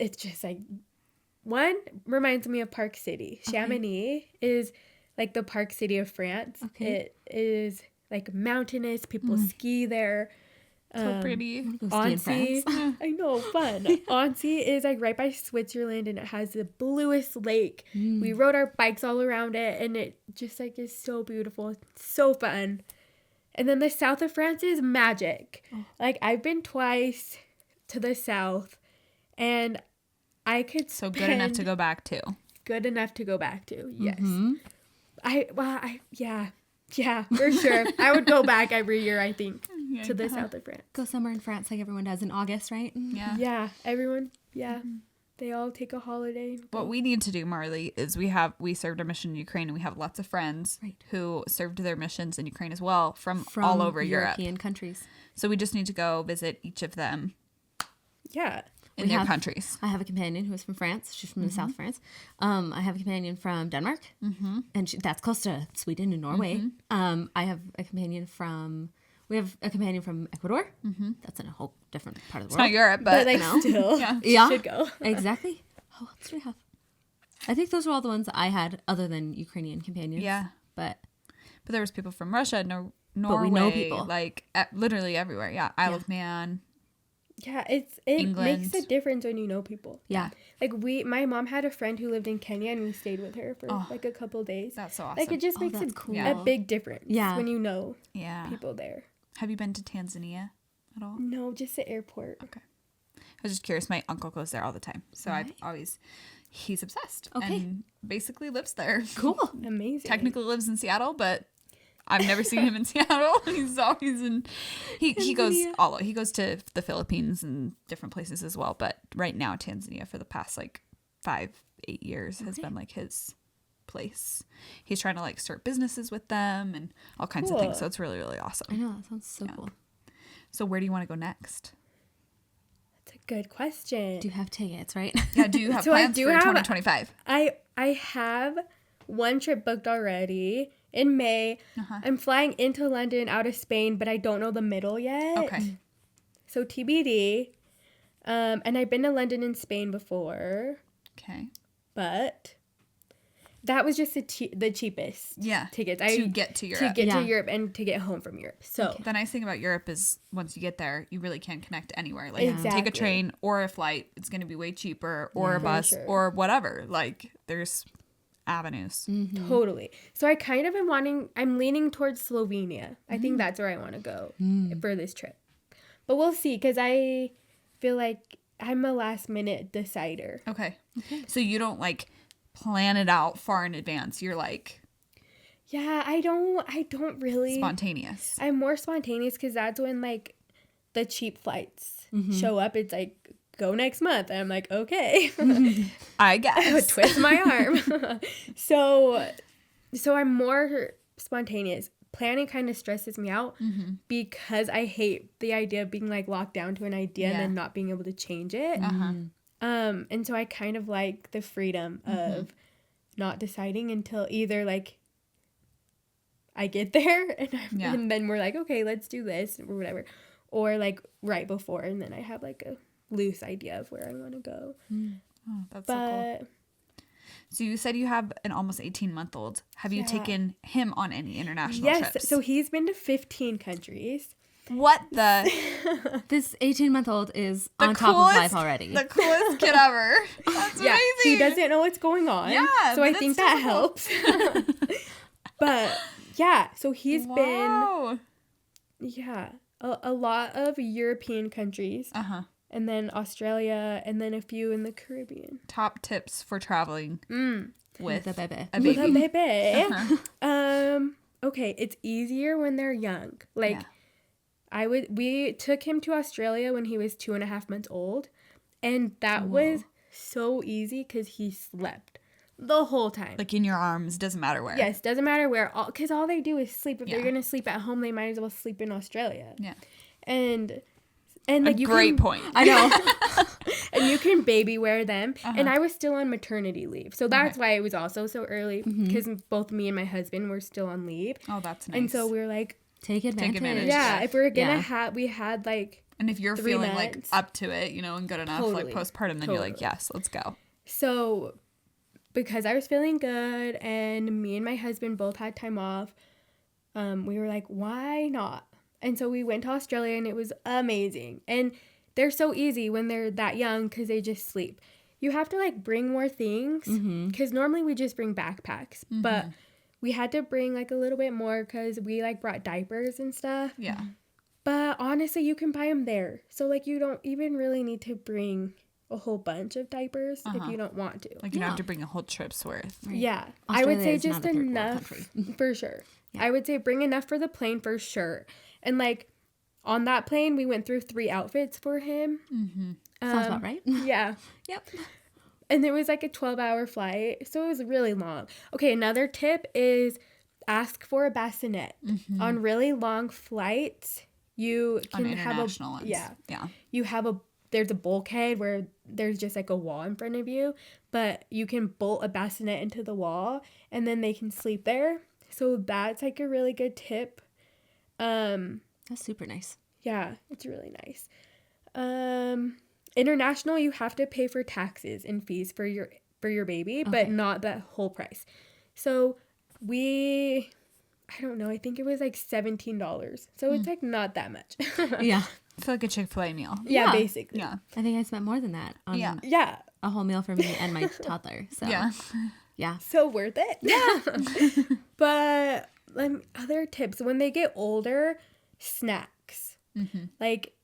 it's just like one reminds me of Park City. Chamonix is like the Park City of France. Okay. It is like mountainous. People ski there. So pretty. Go ski in Annecy, France. I know, fun. Annecy is like right by Switzerland, and it has the bluest lake. We rode our bikes all around it, and it just like is so beautiful. It's so fun. And then the south of France is magic. Like I've been twice to the south, and I could So good enough to spend- go back to. Good enough to go back to. Yes. Yeah, for sure. I would go back every year, I think, to the south of France. Go somewhere in France like everyone does in August, right? Yeah. Yeah, everyone. Yeah, they all take a holiday. What we need to do, Marley, is we served our mission in Ukraine, and we have lots of friends Right. who served their missions in Ukraine as well from all over Europe. European countries. So we just need to go visit each of them Yeah. in We their have- countries. I have a companion who is from France. She's from the South France. I have a companion from Denmark, and that's close to Sweden and Norway. I have a companion from. We have a companion from Ecuador. That's in a whole different part of the It's not world. Europe, But but like no. still, Yeah. Yeah, should go. exactly. Who else do we have? I think those are all the ones that I had, other than Ukrainian companions. Yeah. but there was people from Russia, Norway, we know people. like literally everywhere. Yeah, Isle of Man. Yeah, it England. makes a difference when you know people. Yeah. Like my mom had a friend who lived in Kenya and we stayed with her for like a couple days. That's so awesome. Like it just makes that's cool. a big difference when you know Yeah. people there. Have you been to Tanzania at all? No, just the airport. Okay. I was just curious. My uncle goes there all the time. So he's obsessed. Okay. And basically lives there. Cool. Amazing. Technically lives in Seattle, but I've never seen him in Seattle. He's always in, he goes he goes to the Philippines and different places as well. But right now, Tanzania for the past like 5-8 years has been like his place. He's trying to like start businesses with them and all kinds of things. So it's really, really awesome. I know. That sounds so cool. So where do you want to go next? That's a good question. Do you have tickets, right? Yeah, do you have plans for 2025? I have one trip booked already in May. I'm flying into London out of Spain, but I don't know the middle yet. Okay. So TBD. And I've been to London and Spain before. Okay. But that was just the cheapest tickets. To get to Europe. To get to Europe and to get home from Europe. So the nice thing about Europe is once you get there, you really can connect anywhere. Like Exactly. take a train or a flight. It's going to be way cheaper, or a bus or whatever. Like there's avenues. Totally. So I kind of I'm leaning towards Slovenia. I think that's where I want to go for this trip. But we'll see, because I feel like I'm a last minute decider. Okay. So you don't like plan it out far in advance. You're like, yeah, I don't really spontaneous. I'm more spontaneous because that's when like the cheap flights show up. It's like, go next month. And I'm like, okay. I guess. Twist my arm. So I'm more spontaneous. Planning kind of stresses me out because I hate the idea of being like locked down to an idea and then not being able to change it. And so I kind of like the freedom of not deciding until either like I get there and then we're like, okay, let's do this or whatever. Or like right before, and then I have like a loose idea of where I want to go. Oh, that's so cool. So you said you have an almost 18-month-old. Have you taken him on any international trips? Yes. So he's been to 15 countries. What the? This 18-month-old is on top of life already. The coolest kid ever. That's amazing. He doesn't know what's going on. Yeah. So I think that helps. But yeah, so he's been a lot of European countries. And then Australia, and then a few in the Caribbean. Top tips for traveling with a baby. A baby. With a baby. Okay, it's easier when they're young. Like, we took him to Australia when he was 2.5 months old, and that was so easy because he slept the whole time. Like in your arms, doesn't matter where. Yes, doesn't matter where, because all they do is sleep. If they're gonna sleep at home, they might as well sleep in Australia. Yeah. And like great point. I know. And you can baby wear them. And I was still on maternity leave. So that's why it was also so early, because both me and my husband were still on leave. Oh, that's nice. And so we were like, Take advantage. Yeah, if we were going to we had like and if you're 3 feeling months. like up to it, you know, and good enough, like postpartum, then you're like, yes, let's go. So because I was feeling good and me and my husband both had time off, we were like, why not? And so we went to Australia and it was amazing. And they're so easy when they're that young because they just sleep. You have to like bring more things because normally we just bring backpacks. But we had to bring like a little bit more because we like brought diapers and stuff. Yeah. But honestly, you can buy them there. So like you don't even really need to bring a whole bunch of diapers if you don't want to. Like you don't have to bring a whole trip's worth. Right. Yeah. Australia I would say is just not a third world enough country. for sure. Yeah. I would say bring enough for the plane for sure. And like on that plane, we went through 3 outfits for him. Sounds about right. Yeah. Yep. And it was like a 12-hour flight. So it was really long. Okay, another tip is ask for a bassinet. On really long flights, you can have a ones. Yeah. You have there's a bulkhead where there's just like a wall in front of you, but you can bolt a bassinet into the wall and then they can sleep there. So that's like a really good tip. That's super nice. Yeah, it's really nice. International, you have to pay for taxes and fees for your baby, but not the whole price. So I don't know, I think it was like $17. So it's like not that much. Yeah. It's like a Chick-fil-A meal. Yeah, Yeah. basically. Yeah. I think I spent more than that on Yeah. a whole meal for me and my toddler. So yeah. So worth it. Yeah. But other tips, when they get older, snacks. Like,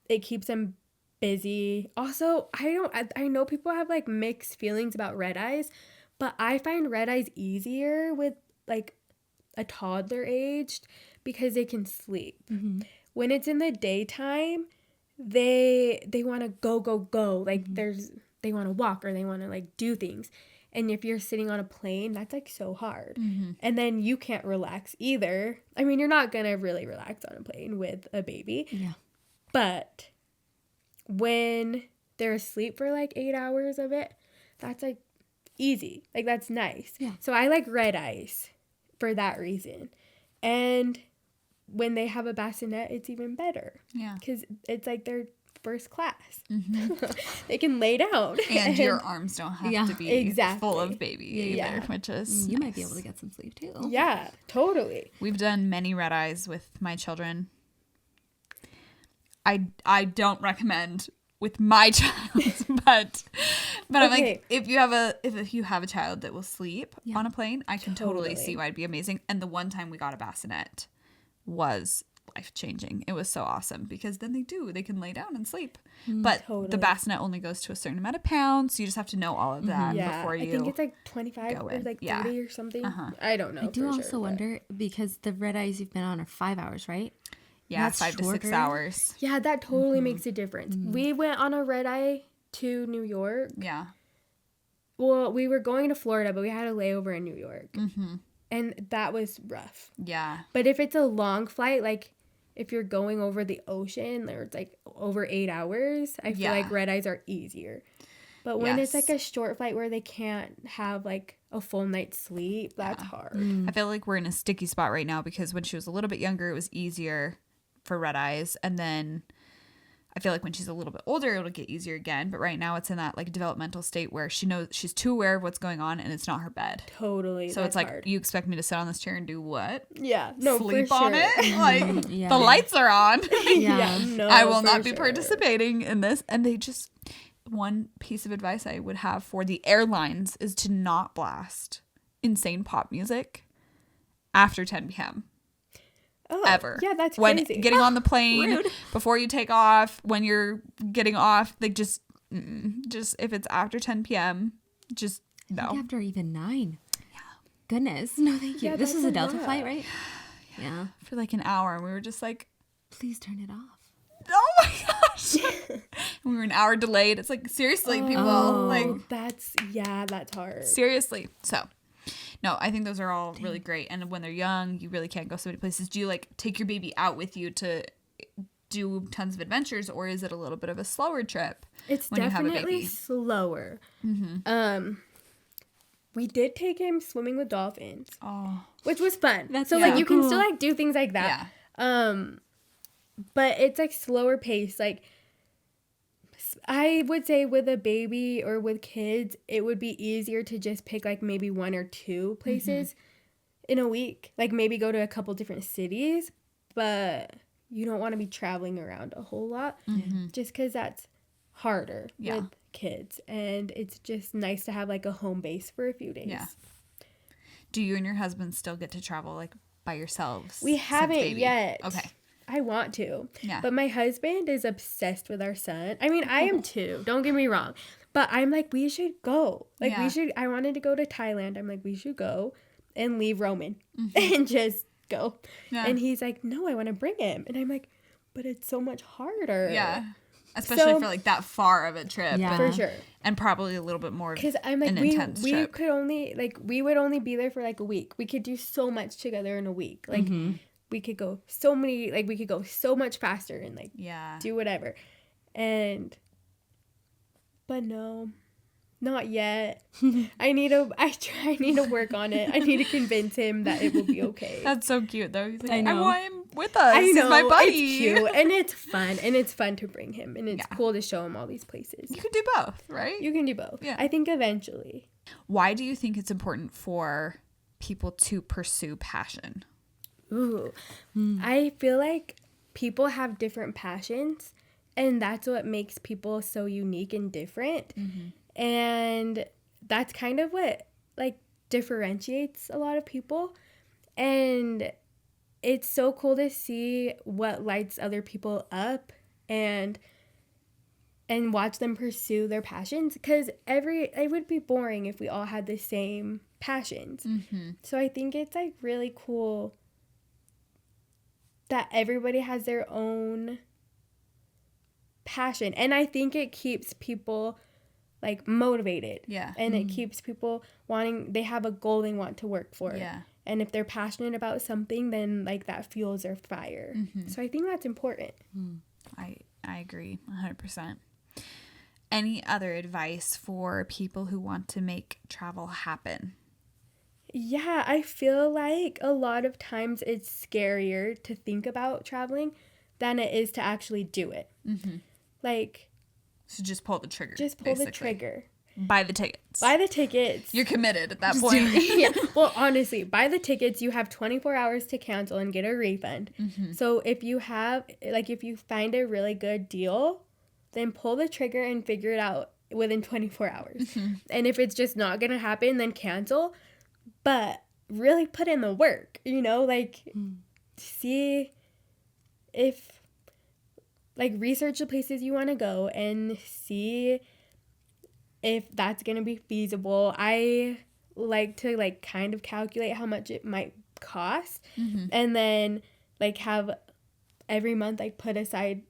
it keeps them busy. Also, I know people have like mixed feelings about red eyes, but I find red eyes easier with like a toddler aged because they can sleep. When it's in the daytime, they want to go. Like they want to walk or they want to like do things. And if you're sitting on a plane, that's like so hard. And then you can't relax either. I mean, you're not going to really relax on a plane with a baby. Yeah. But when they're asleep for like 8 hours of it, that's like easy. Like that's nice. Yeah. So I like red eyes for that reason. And when they have a bassinet, it's even better. Yeah. Because it's like they're first class. They can lay down. And your arms don't have to be full of baby either, which is You nice. might be able to get some sleep too. Yeah, totally. We've done many red eyes with my children. I don't recommend with my child, but I'm like, if you have a child that will sleep on a plane, I can totally see why it'd be amazing. And the one time we got a bassinet was life-changing. It was so awesome because then they can lay down and sleep. But the bassinet only goes to a certain amount of pounds, so you just have to know all of that before you I think it's like 25 or like 30 or something. I don't know. I do also wonder because the red eyes you've been on are 5 hours, right? Yeah, That's 5 to 6 shorter. hours. Yeah, that totally makes a difference. We went on a red eye to New York. Yeah. Well, we were going to Florida, but we had a layover in New York. And that was rough. Yeah. But if it's a long flight, like if you're going over the ocean, or it's like over 8 hours, I feel like red eyes are easier. But when it's like a short flight where they can't have like a full night's sleep, that's hard. I feel like we're in a sticky spot right now because when she was a little bit younger, it was easier for red eyes. And then I feel like when she's a little bit older, it'll get easier again. But right now it's in that like developmental state where she knows she's too aware of what's going on and it's not her bed. Totally. So it's like, you expect me to sit on this chair and do what? Yeah. No, sleep for on sure. it? Like the lights are on. No, I will not for be sure. participating in this. And they just, one piece of advice I would have for the airlines is to not blast insane pop music after 10 p.m. Oh, ever. Yeah, that's when crazy. getting on the plane, before you take off, when you're getting off, like just if it's after 10 p.m., just no. I think after even 9. Yeah. Goodness. No, thank you. Yeah, This that's is a a Delta lot. flight, right? Yeah. For like an hour, and we were just like, Please turn it off. oh my gosh. We were an hour delayed. It's like, seriously, people. Like, that's hard. seriously. So, no, I think those are all really great. And when they're young, you really can't go so many places. Do you like take your baby out with you to do tons of adventures, or is it a little bit of a slower trip? It's when you have a definitely baby? slower. We did take him swimming with dolphins, which was fun. That's so so like you cool. can still like do things like that. Yeah. But it's like slower pace. Like I would say with a baby or with kids, it would be easier to just pick like maybe 1 or 2 places in a week. Like maybe go to a couple different cities, but you don't want to be traveling around a whole lot just because that's harder with kids. And it's just nice to have like a home base for a few days. Yeah. Do you and your husband still get to travel like by yourselves? We since haven't baby? yet. Okay. I want to. Yeah. But my husband is obsessed with our son. I mean, I am too. Don't get me wrong. But I'm like, we should go. Like, we should. I wanted to go to Thailand. I'm like, we should go and leave Roman and just go. Yeah. And he's like, no, I want to bring him. And I'm like, but it's so much harder. Yeah. Especially for like that far of a trip. Yeah. For sure. And probably a little bit more Because I'm like, an intense we trip. could only, like, we would only be there for like a week. We could do so much together in a week. Like, we could go so many, like, we could go so much faster and like do whatever. But no, not yet. I need to work on it. I need to convince him that it will be okay. That's so cute though. He's like, I know. want him with us. I know, He's my buddy. it's cute and it's fun. And it's fun to bring him. And it's cool to show him all these places. You can do both, right? You can do both. Yeah. I think eventually. Why do you think it's important for people to pursue passion? Ooh. I feel like people have different passions, and that's what makes people so unique and different. And that's kind of what like differentiates a lot of people. And it's so cool to see what lights other people up and watch them pursue their passions, because it would be boring if we all had the same passions. So I think it's like really cool that everybody has their own passion, and I think it keeps people like motivated. And it keeps people wanting, they have a goal they want to work for. And if they're passionate about something, then like that fuels their fire. So I think that's important. I agree 100%. Any other advice for people who want to make travel happen? Yeah, I feel like a lot of times it's scarier to think about traveling than it is to actually do it. Like, so just pull the trigger. Just pull the trigger. Buy the tickets. Buy the tickets. You're committed at that point. Yeah. Well, honestly, buy the tickets. You have 24 hours to cancel and get a refund. So if you find a really good deal, then pull the trigger and figure it out within 24 hours. And if it's just not going to happen, then cancel. But really put in the work, like see if, like, research the places you want to go and see if that's going to be feasible. I like to like kind of calculate how much it might cost, and then like have every month like put aside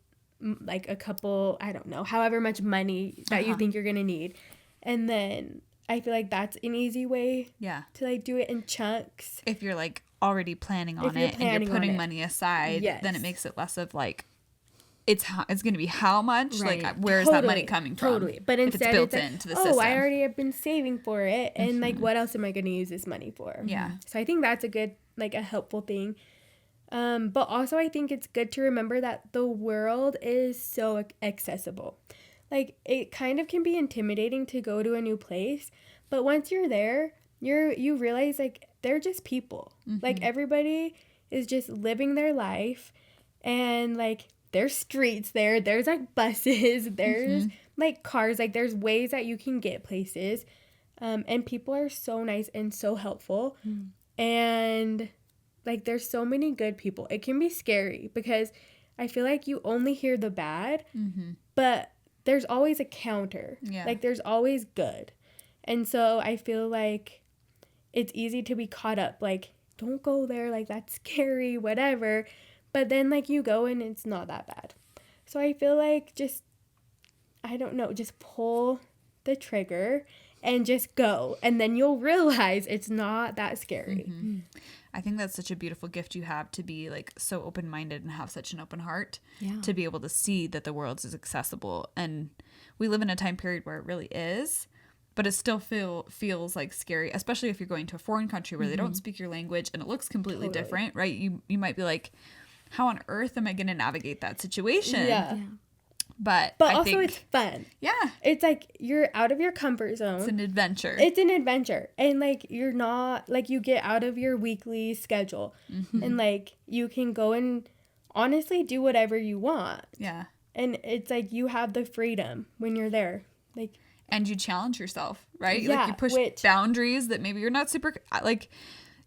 like a couple, I don't know, however much money that you think you're going to need. And then I feel like that's an easy way to like do it in chunks. If you're like already planning on it and you're putting money aside, then it makes it less of like it's going to be how much, like where is that money coming from? But instead it's built into the system. I already have been saving for it, and like what else am I going to use this money for? So I think that's a good, like a helpful thing. But also I think it's good to remember that the world is so accessible. Like, it kind of can be intimidating to go to a new place, but once you're there, you realize, like, they're just people. Like, everybody is just living their life, and, like, there's streets there, there's, like, buses, there's, like, cars, like, there's ways that you can get places, and people are so nice and so helpful, and, like, there's so many good people. It can be scary, because I feel like you only hear the bad, but there's always a counter. Like, there's always good. And so I feel like it's easy to be caught up. Like, don't go there. Like, that's scary, whatever. But then, like, you go and it's not that bad. So I feel like just pull the trigger and just go. And then you'll realize it's not that scary. I think that's such a beautiful gift you have, to be like so open-minded and have such an open heart, to be able to see that the world is accessible. And we live in a time period where it really is, but it still feels like scary, especially if you're going to a foreign country where they don't speak your language and it looks completely different, right? You might be like, how on earth am I going to navigate that situation? But also think, it's fun. It's like you're out of your comfort zone. It's an adventure. And like you're not, like, you get out of your weekly schedule, and like you can go and honestly do whatever you want. And it's like you have the freedom when you're there. Like, and you challenge yourself, right? Like, you push boundaries that maybe you're not super, like,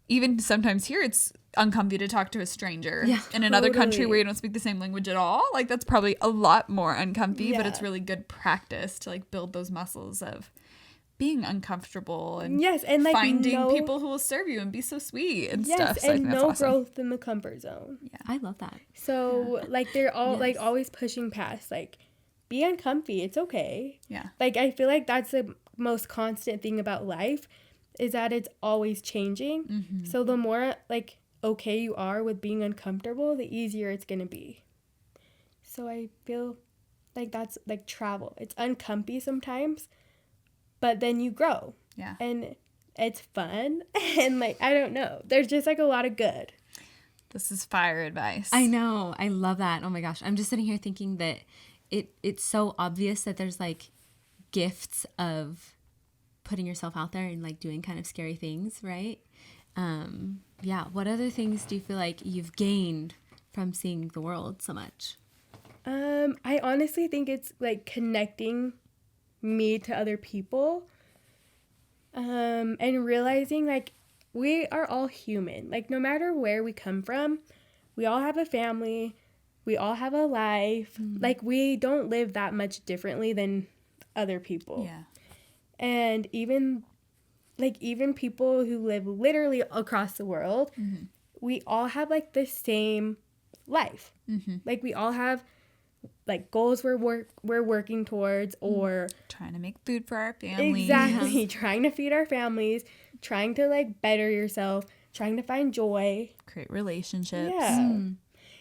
even sometimes here it's uncomfy to talk to a stranger in another country where you don't speak the same language at all. Like, that's probably a lot more uncomfy, but it's really good practice to like build those muscles of being uncomfortable and and like finding people who will serve you and be so sweet and stuff. So and no growth in the comfort zone. I love that. So like they're all like always pushing past, like, be uncomfy, it's okay. Like, I feel like that's the most constant thing about life, is that it's always changing. So the more like okay you are with being uncomfortable, the easier it's gonna be. So I feel like that's like travel. It's uncomfy sometimes, but then you grow. And it's fun. And like, I don't know, there's just like a lot of good. This is fire advice. I know. I love that. Oh my gosh. I'm just sitting here thinking that it's so obvious that there's like gifts of putting yourself out there and like doing kind of scary things, right? What other things do you feel like you've gained from seeing the world so much? I honestly think it's like connecting me to other people, and realizing like we are all human. Like no matter where we come from, we all have a family, we all have a life. Like we don't live that much differently than other people. Yeah. And even people who live literally across the world, we all have like the same life. Like we all have like goals we're working towards, or Trying to make food for our families. exactly trying to feed our families, trying to like better yourself, trying to find joy, Create relationships. yeah.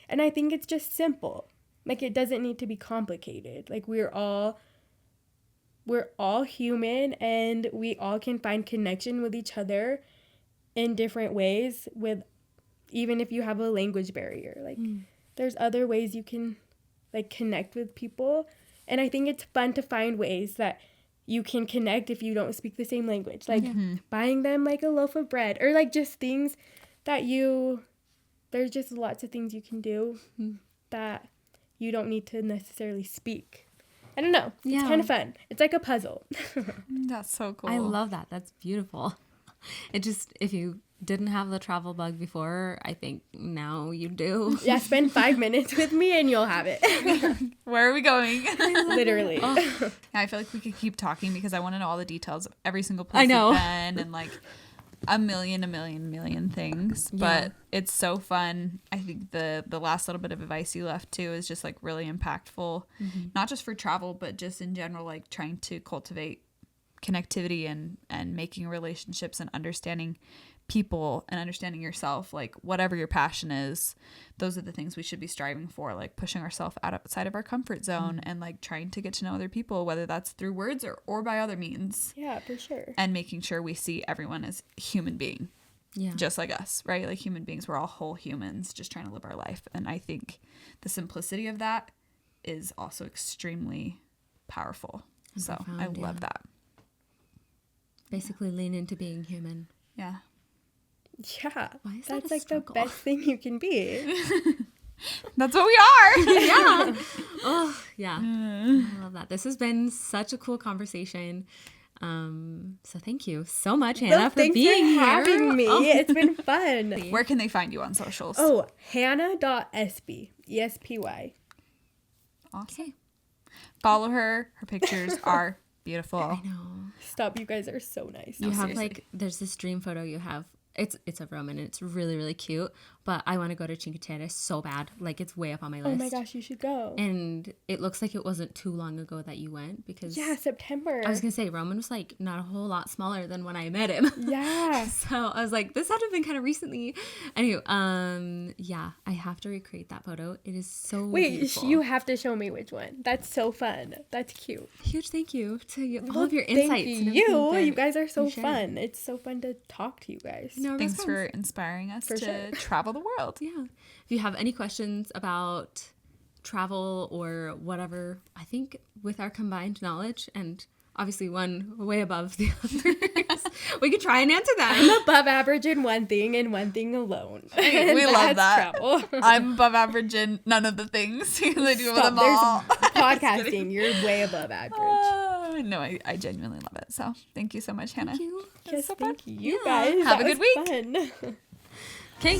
And I think it's just simple. Like it doesn't need to be complicated. Like we're all human, and we all can find connection with each other in different ways, with even if you have a language barrier. Like there's other ways you can like connect with people, and I think it's fun to find ways that you can connect if you don't speak the same language, like buying them like a loaf of bread, or like just things that there's just lots of things you can do that you don't need to necessarily speak. I don't know. It's kind of fun. It's like a puzzle. That's so cool. I love that. That's beautiful. It just, if you didn't have the travel bug before, I think now you do. Yeah, spend 5 minutes with me and you'll have it. Where are we going? Literally. I feel like we could keep talking because I want to know all the details of every single place I know. we've been, and like a million things. Yeah. But it's so fun. I think the last little bit of advice you left too is just like really impactful, not just for travel, but just in general, like trying to cultivate connectivity and making relationships and understanding people and understanding yourself. Like whatever your passion is, those are the things we should be striving for, like pushing ourselves outside of our comfort zone and like trying to get to know other people, whether that's through words or by other means. Yeah, for sure. And making sure we see everyone as human being, just like us, right? Like human beings, we're all whole humans just trying to live our life. And I think the simplicity of that is also extremely powerful. And so profound, I love that. Basically lean into being human. Yeah. Yeah. Why is that's that a like struggle? the best thing you can be. That's what we are. Yeah. Oh, yeah. I love that. This has been such a cool conversation. So thank you so much, Hannah, for thanks being for having me. Oh. It's been fun. Where can they find you on socials? Oh, hannah.espy. ESPY. Awesome. Okay. Follow her. Her pictures are beautiful. I know. Stop, you guys are so nice. You have like, there's this dream photo you have. It's of Roman and it's really, really cute. But I want to go to Cinque Terre so bad. Like it's way up on my list. Oh my gosh, you should go. And it looks like it wasn't too long ago that you went because September. I was gonna say Roman was like not a whole lot smaller than when I met him. Yeah. So I was like, this had to have been kind of recently. Anyway, yeah, I have to recreate that photo. It is so beautiful. You have to show me which one. That's so fun. That's cute. Huge thank you to you, all of your insights. Thank and you. everything You guys are so shared. fun. It's so fun to talk to you guys. No, thanks for inspiring us to travel the world. Yeah. If you have any questions about travel or whatever, I think with our combined knowledge and obviously one way above the others, we could try and answer that. I'm above average in one thing and one thing alone. We love that. Travel. I'm above average in none of the things because I do them all. There's podcasting. You're way above average. No, I genuinely love it. So thank you so much, Hannah. Thank you. Yes, so thank fun. you guys. Have That a good was week. Fun. Okay.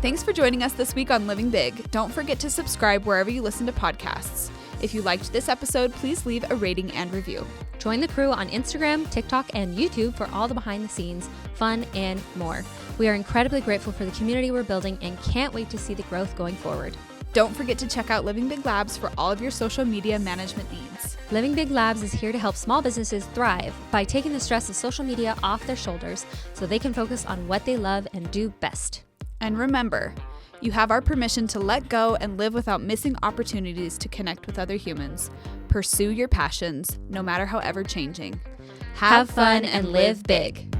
Thanks for joining us this week on Living Big. Don't forget to subscribe wherever you listen to podcasts. If you liked this episode, please leave a rating and review. Join the crew on Instagram, TikTok, and YouTube for all the behind the scenes, fun, and more. We are incredibly grateful for the community we're building and can't wait to see the growth going forward. Don't forget to check out Living Big Labs for all of your social media management needs. Living Big Labs is here to help small businesses thrive by taking the stress of social media off their shoulders so they can focus on what they love and do best. And remember, you have our permission to let go and live without missing opportunities to connect with other humans. Pursue your passions, no matter how ever changing. Have fun and live big.